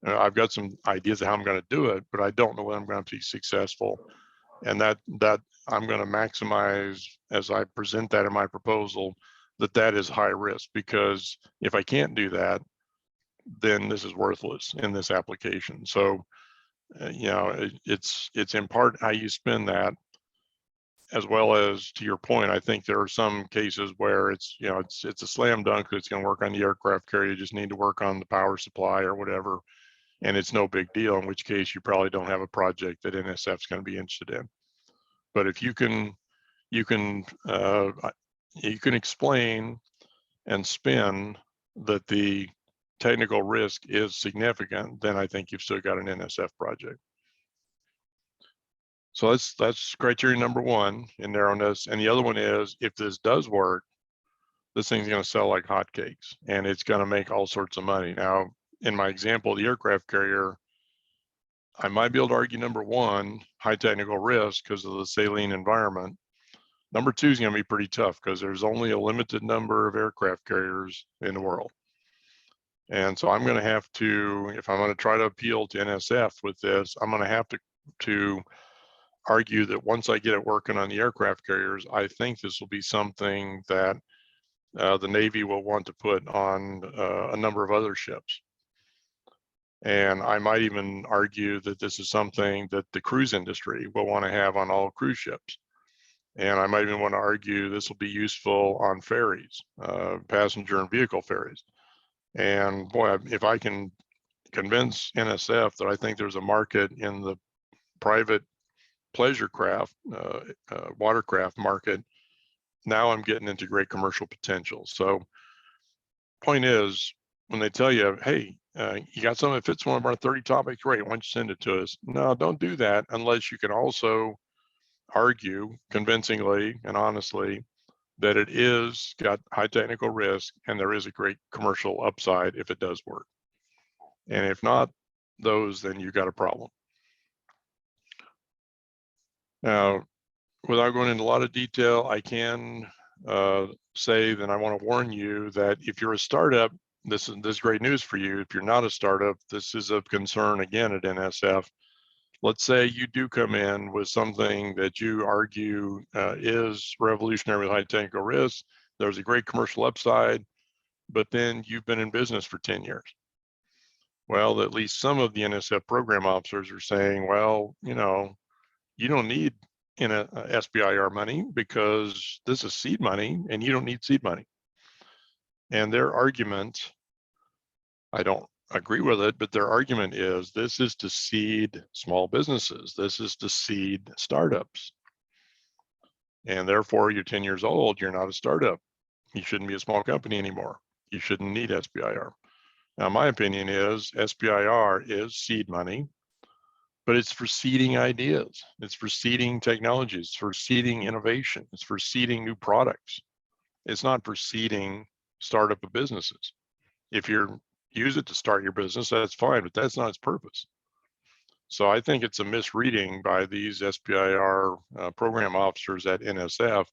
I've got some ideas of how I'm going to do it, but I don't know whether I'm going to be successful. And that I'm going to maximize, as I present that in my proposal, that is high risk, because if I can't do that, then this is worthless in this application. So, you know, it's in part how you spin that, as well as, to your point, I think there are some cases where it's a slam dunk that it's going to work on the aircraft carrier. You just need to work on the power supply or whatever, and it's no big deal, in which case you probably don't have a project that NSF is going to be interested in. But if you can explain and spin that the technical risk is significant, then I think you've still got an NSF project. So that's criteria number one in narrowness. And the other one is, if this does work, this thing's going to sell like hotcakes, and it's going to make all sorts of money. Now, in my example, the aircraft carrier, I might be able to argue number one, high technical risk because of the saline environment. Number two is going to be pretty tough because there's only a limited number of aircraft carriers in the world. And so I'm going to have to, if I'm going to try to appeal to NSF with this, I'm going to have to argue that once I get it working on the aircraft carriers, I think this will be something that the Navy will want to put on a number of other ships. And I might even argue that this is something that the cruise industry will want to have on all cruise ships. And I might even want to argue this will be useful on ferries, passenger and vehicle ferries. And boy, if I can convince NSF that I think there's a market in the private pleasure craft, watercraft market, now I'm getting into great commercial potential. So point is, when they tell you, hey, you got something that fits one of our 30 topics, great, why don't you send it to us? No, don't do that unless you can also argue convincingly and honestly that it is got high technical risk and there is a great commercial upside if it does work. And if not those, then you got a problem. Now, without going into a lot of detail, I can say that I want to warn you that if you're a startup, this is great news for you. If you're not a startup, this is of concern again at NSF. let's say you do come in with something that you argue is revolutionary with high technical risk. There's a great commercial upside, but then you've been in business for 10 years. Well, at least some of the NSF program officers are saying, well, you know, you don't need SBIR money because this is seed money and you don't need seed money. And their argument, I don't agree with it, but their argument is this is to seed small businesses. This is to seed startups. And therefore you're 10 years old, you're not a startup. You shouldn't be a small company anymore. You shouldn't need SBIR. Now, my opinion is SBIR is seed money, but it's for seeding ideas. It's for seeding technologies, it's for seeding innovation. It's for seeding new products. It's not for seeding startup of businesses. If you use it to start your business, that's fine, but that's not its purpose. So I think it's a misreading by these SBIR program officers at NSF.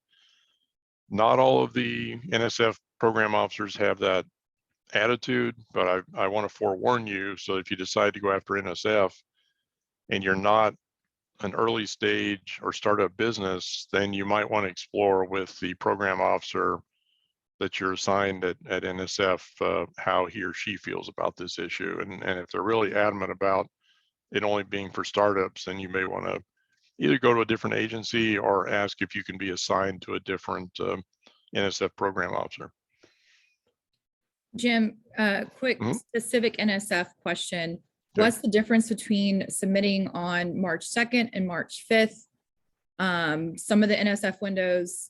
Not all of the NSF program officers have that attitude, but I want to forewarn you. So if you decide to go after NSF and you're not an early stage or startup business, then you might want to explore with the program officer that you're assigned at NSF how he or she feels about this issue. And if they're really adamant about it only being for startups, then you may want to either go to a different agency or ask if you can be assigned to a different NSF program officer. Jim, quick specific NSF question. What's the difference between submitting on March 2nd and March 5th? Some of the NSF windows,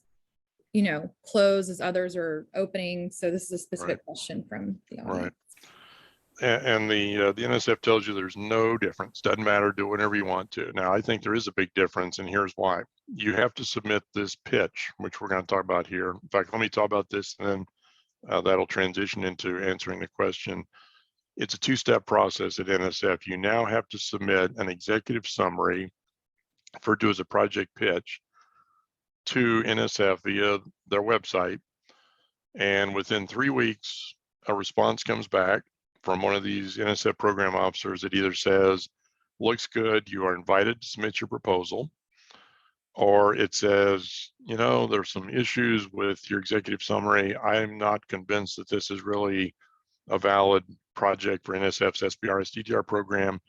you know, close as others are opening. So this is a specific question from the audience. Right. And the NSF tells you there's no difference. Doesn't matter, do whatever you want to. Now, I think there is a big difference, and here's why. You have to submit this pitch, which we're going to talk about here. In fact, let me talk about this, and then that'll transition into answering the question. It's a two-step process at NSF. You now have to submit an executive summary, referred to as a project pitch, to NSF via their website. And within 3 weeks, a response comes back from one of these NSF program officers that either says, looks good, you are invited to submit your proposal, or it says, you know, there's some issues with your executive summary. I'm not convinced that this is really a valid project for NSF's SBIR and STTR program.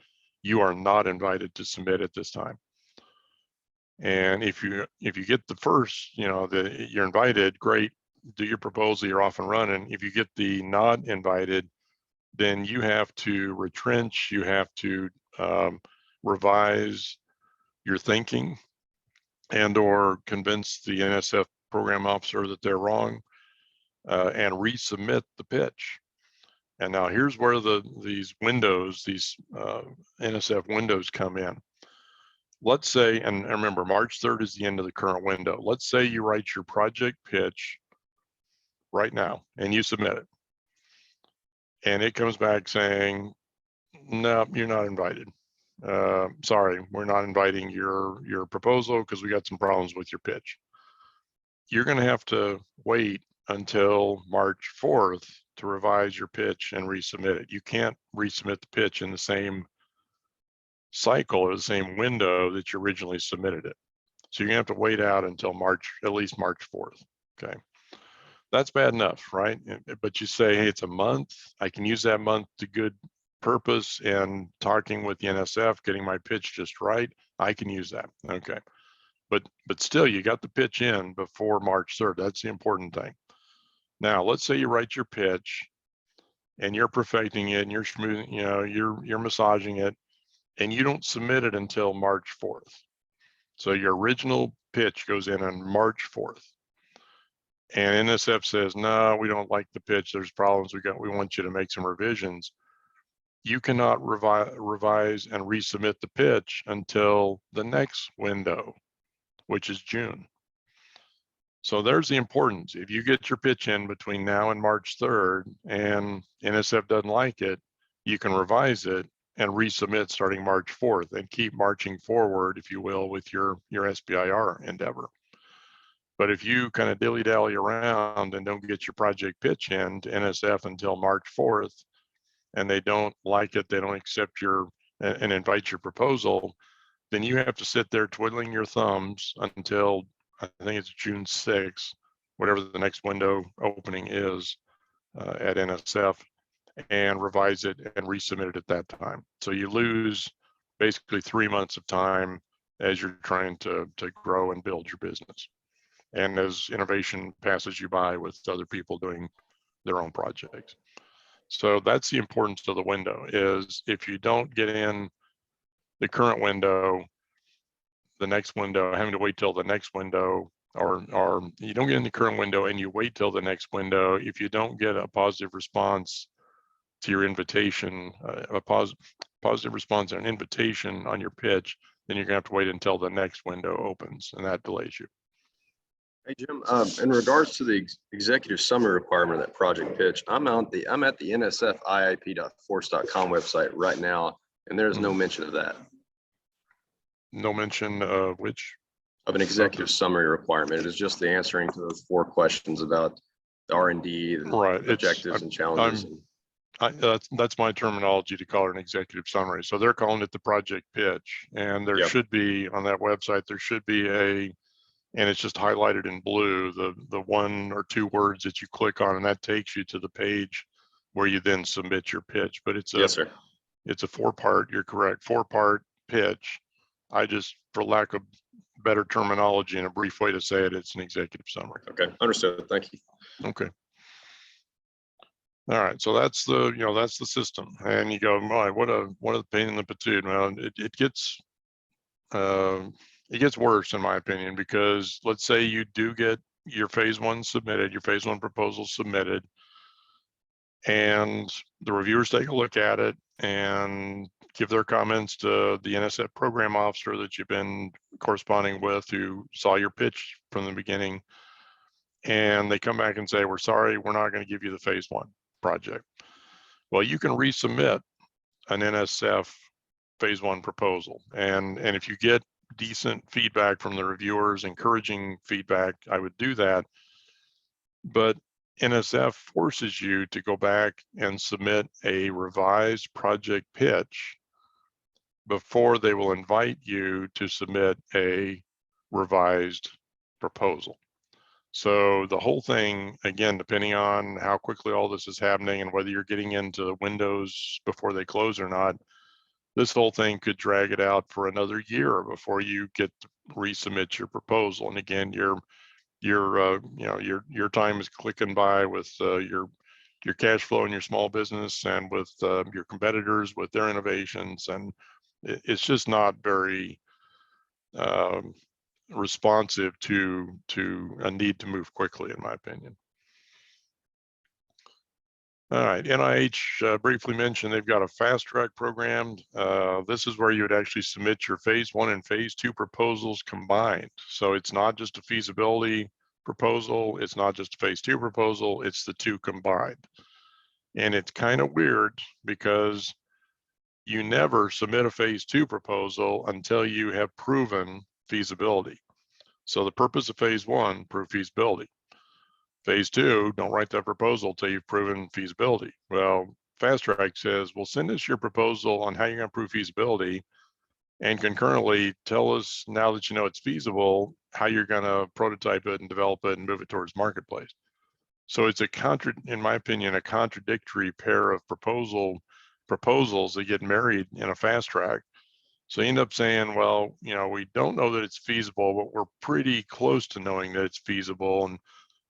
You are not invited to submit at this time. And if you get the first, you know, you're invited, great, do your proposal, you're off and running. If you get the not invited, then you have to retrench, you have to revise your thinking and or convince the NSF program officer that they're wrong and resubmit the pitch. And now here's where these windows, these NSF windows come in. Let's say, and remember, March 3rd is the end of the current window. Let's say you write your project pitch right now and you submit it. And it comes back saying, no, you're not invited. Sorry, we're not inviting your proposal because we got some problems with your pitch. You're going to have to wait until March 4th to revise your pitch and resubmit it. You can't resubmit the pitch in the same cycle or the same window that you originally submitted it. So you're gonna have to wait out until at least March 4th, okay? That's bad enough, right? But you say, hey, it's a month. I can use that month to good purpose and talking with the NSF, getting my pitch just right. I can use that, okay? But still, you got the pitch in before March 3rd. That's the important thing. Now, let's say you write your pitch and you're perfecting it and you're smoothing, you know, you're massaging it, and you don't submit it until March 4th. So your original pitch goes in on March 4th. And NSF says, no, we don't like the pitch. There's problems. We want you to make some revisions. You cannot revise and resubmit the pitch until the next window, which is June. So there's the importance. If you get your pitch in between now and March 3rd and NSF doesn't like it, you can revise it and resubmit starting March 4th and keep marching forward, if you will, with your SBIR endeavor. But if you kind of dilly-dally around and don't get your project pitch in to NSF until March 4th, and they don't like it, they don't accept and invite your proposal, then you have to sit there twiddling your thumbs until I think it's June 6th, whatever the next window opening is at NSF, and revise it and resubmit it at that time. So you lose basically 3 months of time as you're trying to grow and build your business. And as innovation passes you by with other people doing their own projects. So that's the importance of the window, is if you don't get in the current window, the next window, having to wait till the next window, or you don't get in the current window and you wait till the next window, if you don't get a positive response to your invitation, a positive response and an invitation on your pitch, then you're gonna have to wait until the next window opens, and that delays you. Hey, Jim, in regards to the executive summary requirement of that project pitch, I'm at the nsfiip.force.com website right now, and there's no mention of that. No mention of which? Of an executive summary requirement. It is just the answering to those 4 questions about the R&D, right, objectives and challenges. That's my terminology to call it an executive summary. So they're calling it the project pitch, and there should be on that website, there should be and it's just highlighted in blue, the 1 or 2 words that you click on, and that takes you to the page where you then submit your pitch. But it's yes, sir. It's a 4-part, you're correct, 4-part pitch. I just, for lack of better terminology and a brief way to say it, it's an executive summary. Okay, understood. Thank you. Okay. All right, so that's the, that's the system. And you go, my, what a pain in the patoon. Well, it gets worse in my opinion, because let's say you do get your phase 1 submitted, your phase 1 proposal submitted, and the reviewers take a look at it and give their comments to the NSF program officer that you've been corresponding with, who saw your pitch from the beginning, and they come back and say, we're sorry, we're not going to give you the phase 1 project. Well, you can resubmit an NSF phase 1 proposal, and if you get decent feedback from the reviewers, encouraging feedback, I would do that. But NSF forces you to go back and submit a revised project pitch before they will invite you to submit a revised proposal. So the whole thing, again, depending on how quickly all this is happening and whether you're getting into the windows before they close or not, this whole thing could drag it out for another year before you get to resubmit your proposal. And again, your time is clicking by with your cash flow in your small business and with your competitors with their innovations, and it's just not very responsive to a need to move quickly, in my opinion. All right, NIH briefly mentioned they've got a fast track program. This is where you would actually submit your phase 1 and phase 2 proposals combined. So it's not just a feasibility proposal, it's not just a phase 2 proposal, it's the 2 combined. And it's kind of weird because you never submit a phase 2 proposal until you have proven feasibility. So the purpose of phase 1, prove feasibility. Phase 2, don't write that proposal till you've proven feasibility. Well, Fast Track says, well, send us your proposal on how you're going to prove feasibility, and concurrently tell us, now that you know it's feasible, how you're going to prototype it and develop it and move it towards marketplace. So it's in my opinion, a contradictory pair of proposals that get married in a fast track. So you end up saying, well, we don't know that it's feasible, but we're pretty close to knowing that it's feasible, and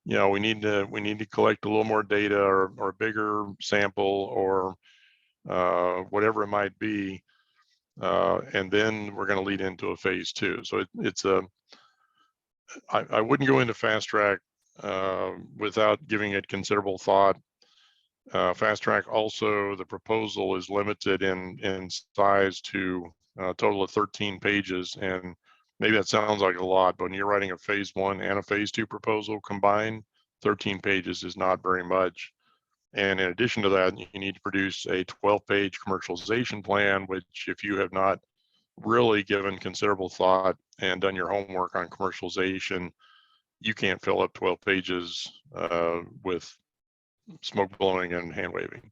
we need to collect a little more data or a bigger sample or whatever it might be, and then we're going to lead into a phase 2. So I wouldn't go into fast track without giving it considerable thought. Fast track also, the proposal is limited in size to a total of 13 pages, and maybe that sounds like a lot, but when you're writing a phase 1 and a phase 2 proposal combined, 13 pages is not very much. And in addition to that, you need to produce a 12-page commercialization plan, which if you have not really given considerable thought and done your homework on commercialization, you can't fill up 12 pages with smoke blowing and hand waving.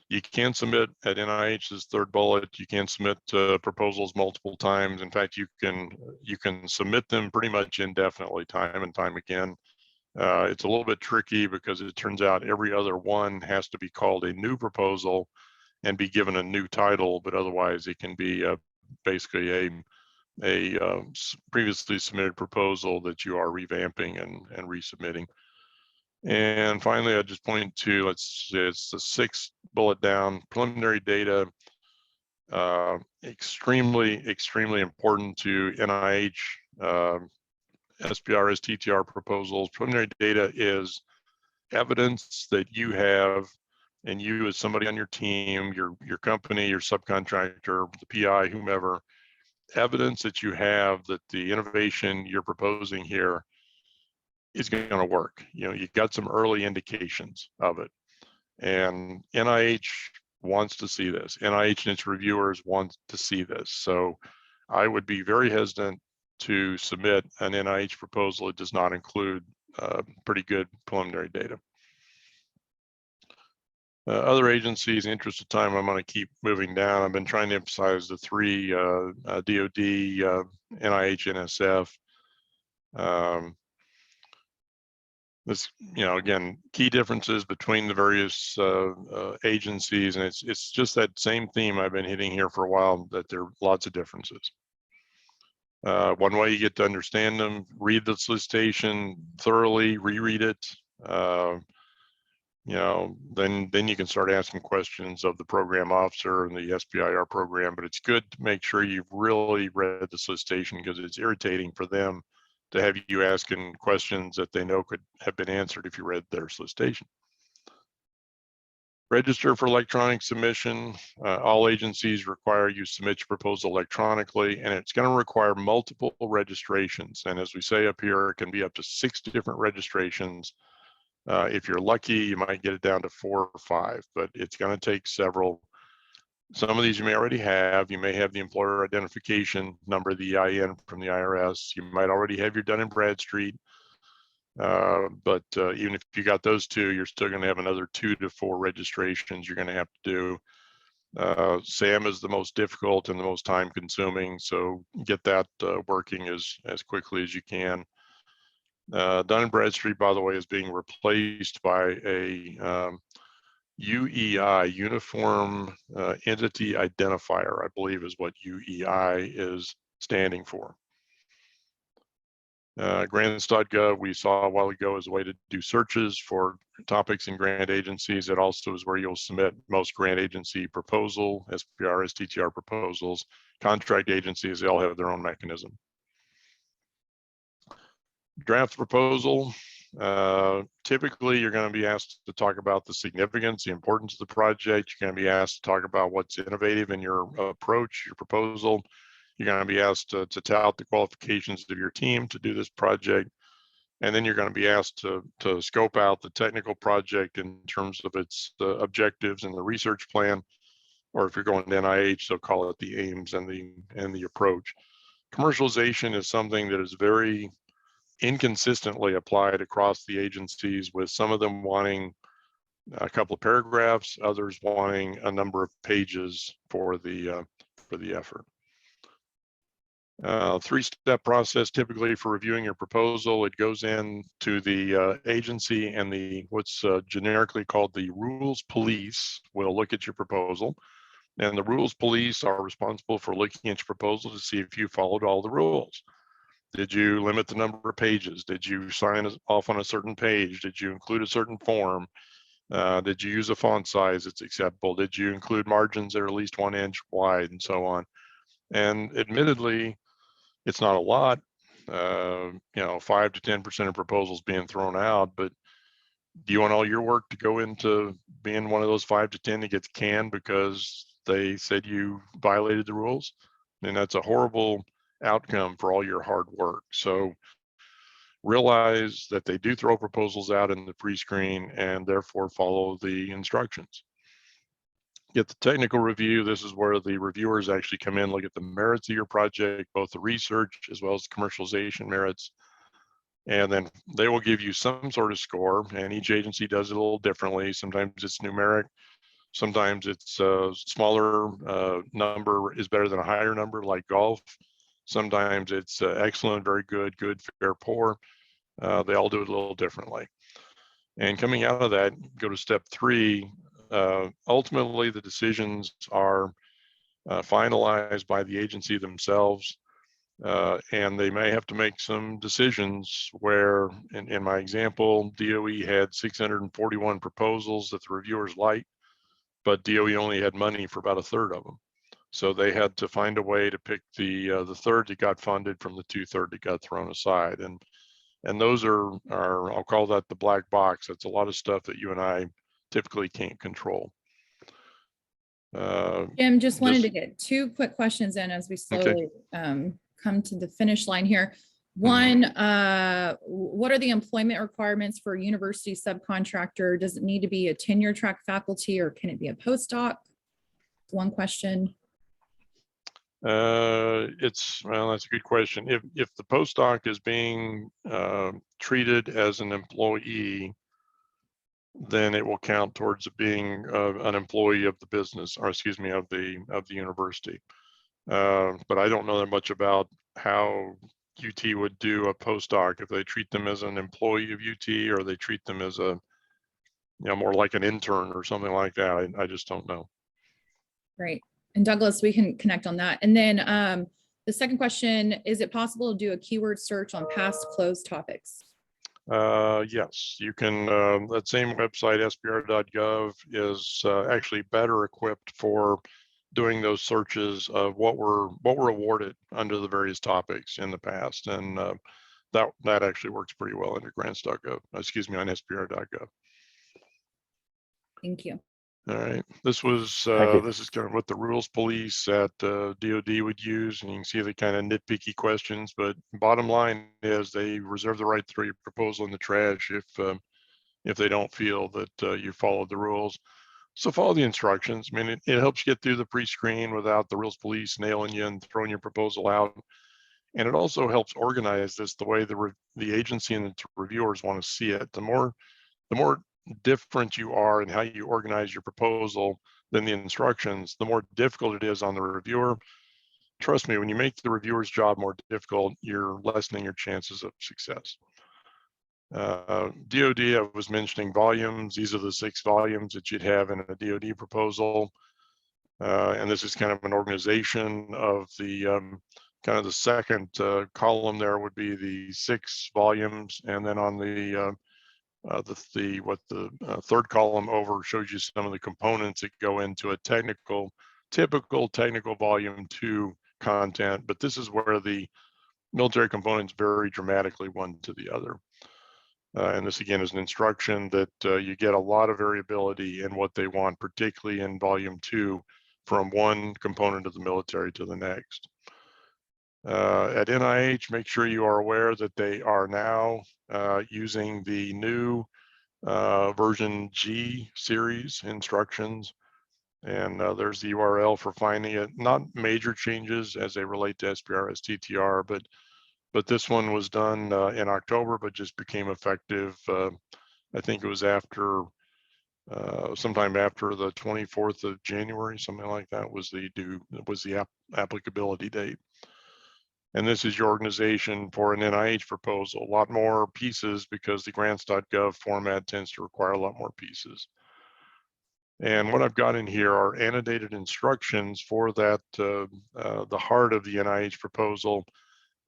You can submit at NIH's third bullet. You can submit proposals multiple times. In fact, you can submit them pretty much indefinitely, time and time again. It's a little bit tricky because it turns out every other one has to be called a new proposal and be given a new title, but otherwise it can be basically a previously submitted proposal that you are revamping and resubmitting. And finally, I just point to, it's the 6th bullet down, preliminary data, extremely important to NIH, SBIR, STTR proposals. Preliminary data is evidence that you have, and you as somebody on your team, your company, your subcontractor, the PI, whomever, evidence that you have that the innovation you're proposing here is going to work. You know, you got some early indications of it, and NIH wants to see this. NIH and its reviewers want to see this. So I would be very hesitant to submit an NIH proposal that does not include pretty good preliminary data. Other agencies, in the interest of time, I'm going to keep moving down. I've been trying to emphasize the 3 DoD, NIH, NSF. This, you know, again, key differences between the various agencies, and it's just that same theme I've been hitting here for a while, that there are lots of differences. One way you get to understand them: read the solicitation thoroughly, reread it. You know, then you can start asking questions of the program officer and the SBIR program. But it's good to make sure you've really read the solicitation, because it's irritating for them to have you asking questions that they know could have been answered if you read their solicitation. Register for electronic submission. All agencies require you submit your proposal electronically, and it's going to require multiple registrations. And as we say up here, it can be up to 6 different registrations. If you're lucky, you might get it down to 4 or 5, but it's going to take several. Some of these you may already have. You may have the employer identification number, the EIN from the IRS. You might already have your Dun & Bradstreet. But even if you got those 2, you're still going to have another 2 to 4 registrations you're going to have to do. SAM is the most difficult and the most time consuming, so get that working as quickly as you can. Dun & Bradstreet, by the way, is being replaced by a UEI, Uniform Entity Identifier, I believe is what UEI is standing for. Grants.gov, we saw a while ago, as a way to do searches for topics in grant agencies. It also is where you'll submit most grant agency proposal, SBIR, STTR proposals. Contract agencies, they all have their own mechanism. Draft proposal. Typically, you're going to be asked to talk about the significance, the importance of the project. You're going to be asked to talk about what's innovative in your approach, your proposal. You're going to be asked to tout the qualifications of your team to do this project. And then you're going to be asked to scope out the technical project in terms of its objectives and the research plan. Or if you're going to NIH, they'll call it the aims and the approach. Commercialization is something that is very inconsistently applied across the agencies, with some of them wanting a couple of paragraphs, others wanting a number of pages for the effort. 3-step process typically for reviewing your proposal. It goes in to the agency, and what's generically called the rules police will look at your proposal, and the rules police are responsible for looking at your proposal to see if you followed all the rules. Did you limit the number of pages? Did you sign off on a certain page? Did you include a certain form? Did you use a font size that's acceptable? Did you include margins that are at least 1 inch wide, and so on? And admittedly, it's not a lot, you know, 5 to 10% of proposals being thrown out, but do you want all your work to go into being one of those 5 to 10 that gets canned because they said you violated the rules? And that's a horrible outcome for all your hard work. So realize that they do throw proposals out in the pre-screen, and therefore follow the instructions. Get the technical review. This is where the reviewers actually come in, look at the merits of your project, both the research as well as the commercialization merits. And then they will give you some sort of score, and each agency does it a little differently. Sometimes it's numeric, Sometimes it's a smaller number is better than a higher number, like golf. Sometimes it's excellent, very good, good, fair, poor. They all do it a little differently. And coming out of that, go to step 3. Ultimately, the decisions are finalized by the agency themselves. And they may have to make some decisions where, in my example, DOE had 641 proposals that the reviewers liked, but DOE only had money for about a third of them. So they had to find a way to pick the third that got funded from the 2/3 that got thrown aside. And those are, I'll call that the black box. That's a lot of stuff that you and I typically can't control. Jim, just wanted to get 2 quick questions in as we slowly Okay. Come to the finish line here. One, what are the employment requirements for a university subcontractor? Does it need to be a tenure track faculty or can it be a postdoc? One question. Well, that's a good question. If the postdoc is being treated as an employee, then it will count towards being an employee of the business, or excuse me, of the university. But I don't know that much about how UT would do a postdoc, if they treat them as an employee of UT or they treat them as a, more like an intern or something like that. I just don't know. Great. And Douglas, we can connect on that. And then the second question, is it possible to do a keyword search on past closed topics? Yes, you can. That same website, SBIR.gov, is actually better equipped for doing those searches of what were awarded under the various topics in the past, and that actually works pretty well under grants.gov. Excuse me, on SBIR.gov. Thank you. All right, this is kind of what the rules police at DoD would use, and you can see the kind of nitpicky questions. But bottom line is they reserve the right to throw your proposal in the trash if they don't feel that you followed the rules. So follow the instructions. I mean, it helps you get through the pre-screen without the rules police nailing you and throwing your proposal out. And it also helps organize this the way the agency and the reviewers want to see it. The more different you are in how you organize your proposal than the instructions, the more difficult it is on the reviewer. Trust me, when you make the reviewer's job more difficult, you're lessening your chances of success. DoD, I was mentioning volumes. These are the 6 volumes that you'd have in a DoD proposal. And this is kind of an organization of the kind of the second column there would be the 6 volumes. And then on the third column over shows you some of the components that go into a typical technical volume 2 content. But this is where the military components vary dramatically one to the other. And this again is an instruction that you get a lot of variability in what they want, particularly in volume 2, from one component of the military to the next. At NIH, make sure you are aware that they are now using the new version G series instructions. And there's the URL for finding it. Not major changes as they relate to SBIR, STTR, but this one was done in October, but just became effective. I think it was after sometime after the 24th of January, something like that was the applicability date. And this is your organization for an NIH proposal. A lot more pieces because the grants.gov format tends to require a lot more pieces. And what I've got in here are annotated instructions for that, the heart of the NIH proposal.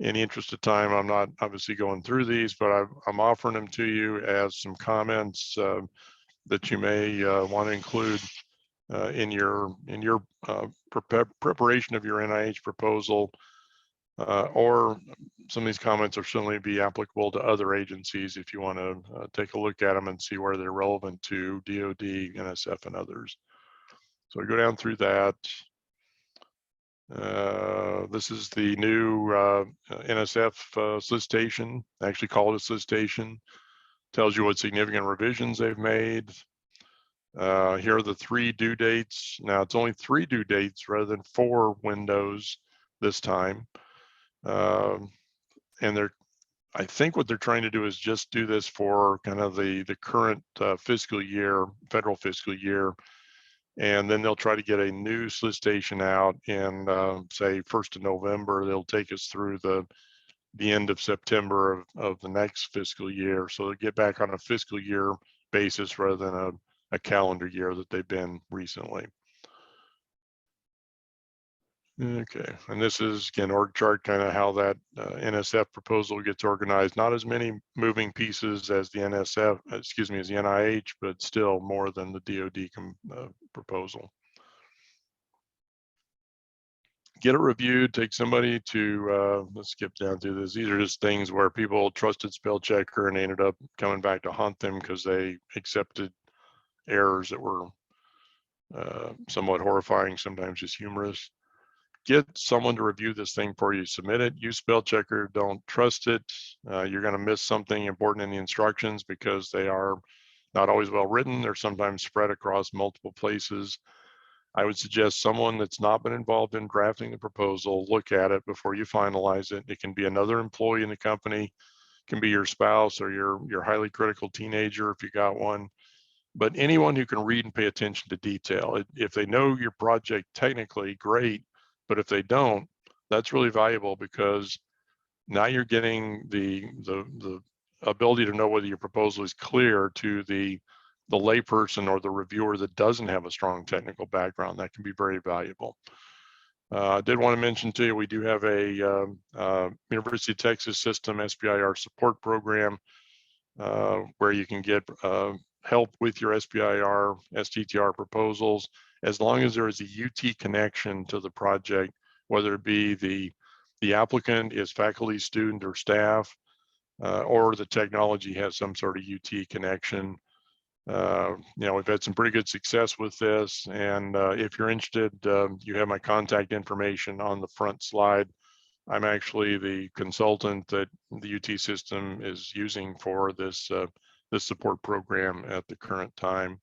In the interest of time, I'm not obviously going through these, but I'm offering them to you as some comments that you may want to include in your preparation of your NIH proposal, or some of these comments will certainly be applicable to other agencies if you want to take a look at them and see where they're relevant to DoD, NSF, and others. So I go down through that. This is the new NSF solicitation. I actually call it a solicitation. Tells you what significant revisions they've made. Here are the 3 due dates. Now it's only 3 due dates rather than 4 windows this time. And I think what they're trying to do is just do this for kind of the current fiscal year, federal fiscal year. And then they'll try to get a new solicitation out in say 1st of November. They'll take us through the end of September of the next fiscal year. So they'll get back on a fiscal year basis rather than a calendar year that they've been recently. Okay, and this is again org chart, kind of how that NSF proposal gets organized. Not as many moving pieces as the NSF, excuse me, as the NIH, but still more than the DoD proposal. Get it reviewed, take somebody to, let's skip down through this. These are just things where people trusted spell checker and they ended up coming back to haunt them because they accepted errors that were somewhat horrifying, sometimes just humorous. Get someone to review this thing before you submit it. Use spell checker, don't trust it. You're gonna miss something important in the instructions because they are not always well written. They're sometimes spread across multiple places. I would suggest someone that's not been involved in drafting the proposal, look at it before you finalize it. It can be another employee in the company, it can be your spouse or your highly critical teenager if you got one, but anyone who can read and pay attention to detail. If they know your project technically, great, but if they don't, that's really valuable because now you're getting the ability to know whether your proposal is clear to the layperson or the reviewer that doesn't have a strong technical background. That can be very valuable. I did want to mention to you, we do have a University of Texas System SBIR support program where you can get help with your SBIR, STTR proposals, as long as there is a UT connection to the project, whether it be the applicant is faculty, student, or staff, or the technology has some sort of UT connection. We've had some pretty good success with this, and if you're interested, you have my contact information on the front slide. I'm actually the consultant that the UT system is using for this support program at the current time.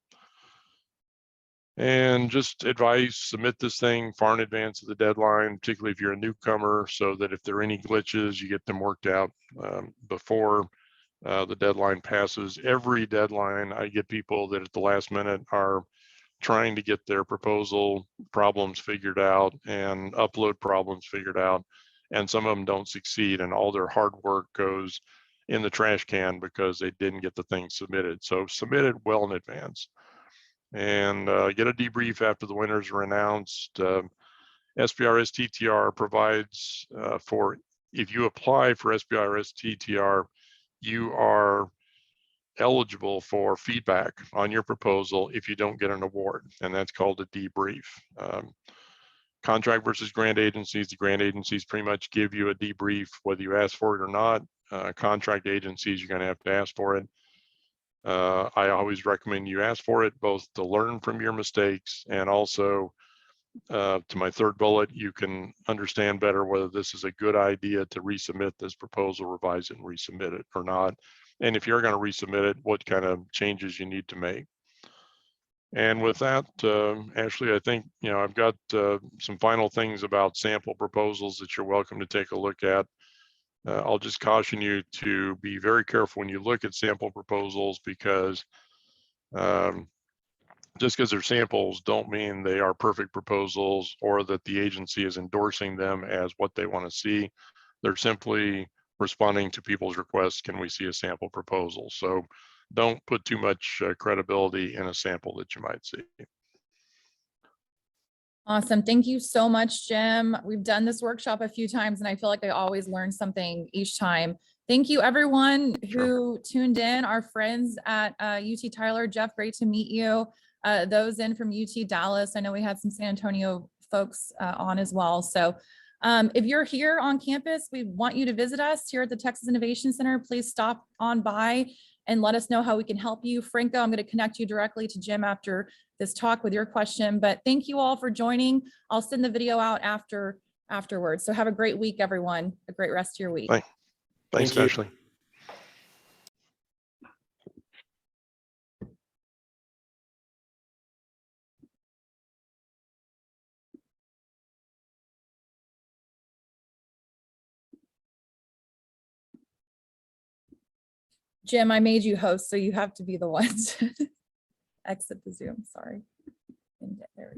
And just advice, submit this thing far in advance of the deadline, particularly if you're a newcomer, so that if there are any glitches, you get them worked out before the deadline passes. Every deadline, I get people that at the last minute are trying to get their proposal problems figured out and upload problems figured out, and some of them don't succeed, and all their hard work goes in the trash can because they didn't get the thing submitted. So submit it well in advance, and get a debrief after the winners are announced. SBIR STTR provides for, if you apply for SBIR STTR, you are eligible for feedback on your proposal if you don't get an award, and that's called a debrief. Contract versus grant agencies, the grant agencies pretty much give you a debrief whether you ask for it or not. Contract agencies, you're going to have to ask for it. I always recommend you ask for it, both to learn from your mistakes and also to my third bullet, you can understand better whether this is a good idea to resubmit this proposal, revise it, and resubmit it or not. And if you're going to resubmit it, what kind of changes you need to make. And with that, Ashley, I think, I've got some final things about sample proposals that you're welcome to take a look at. I'll just caution you to be very careful when you look at sample proposals, because just because they're samples don't mean they are perfect proposals or that the agency is endorsing them as what they want to see. They're simply responding to people's requests. Can we see a sample proposal? So don't put too much credibility in a sample that you might see. Awesome. Thank you so much, Jim. We've done this workshop a few times and I feel like I always learn something each time. Thank you everyone who tuned in, our friends at UT Tyler. Jeff, great to meet you. Those in from UT Dallas. I know we had some San Antonio folks on as well. So if you're here on campus, we want you to visit us here at the Texas Innovation Center. Please stop on by and let us know how we can help you. Franco, I'm going to connect you directly to Jim after this talk with your question, but thank you all for joining. I'll send the video out afterwards. So have a great week, everyone. A great rest of your week. Thanks, Ashley. Jim, I made you host, so you have to be the one to exit the Zoom. Sorry. second. There we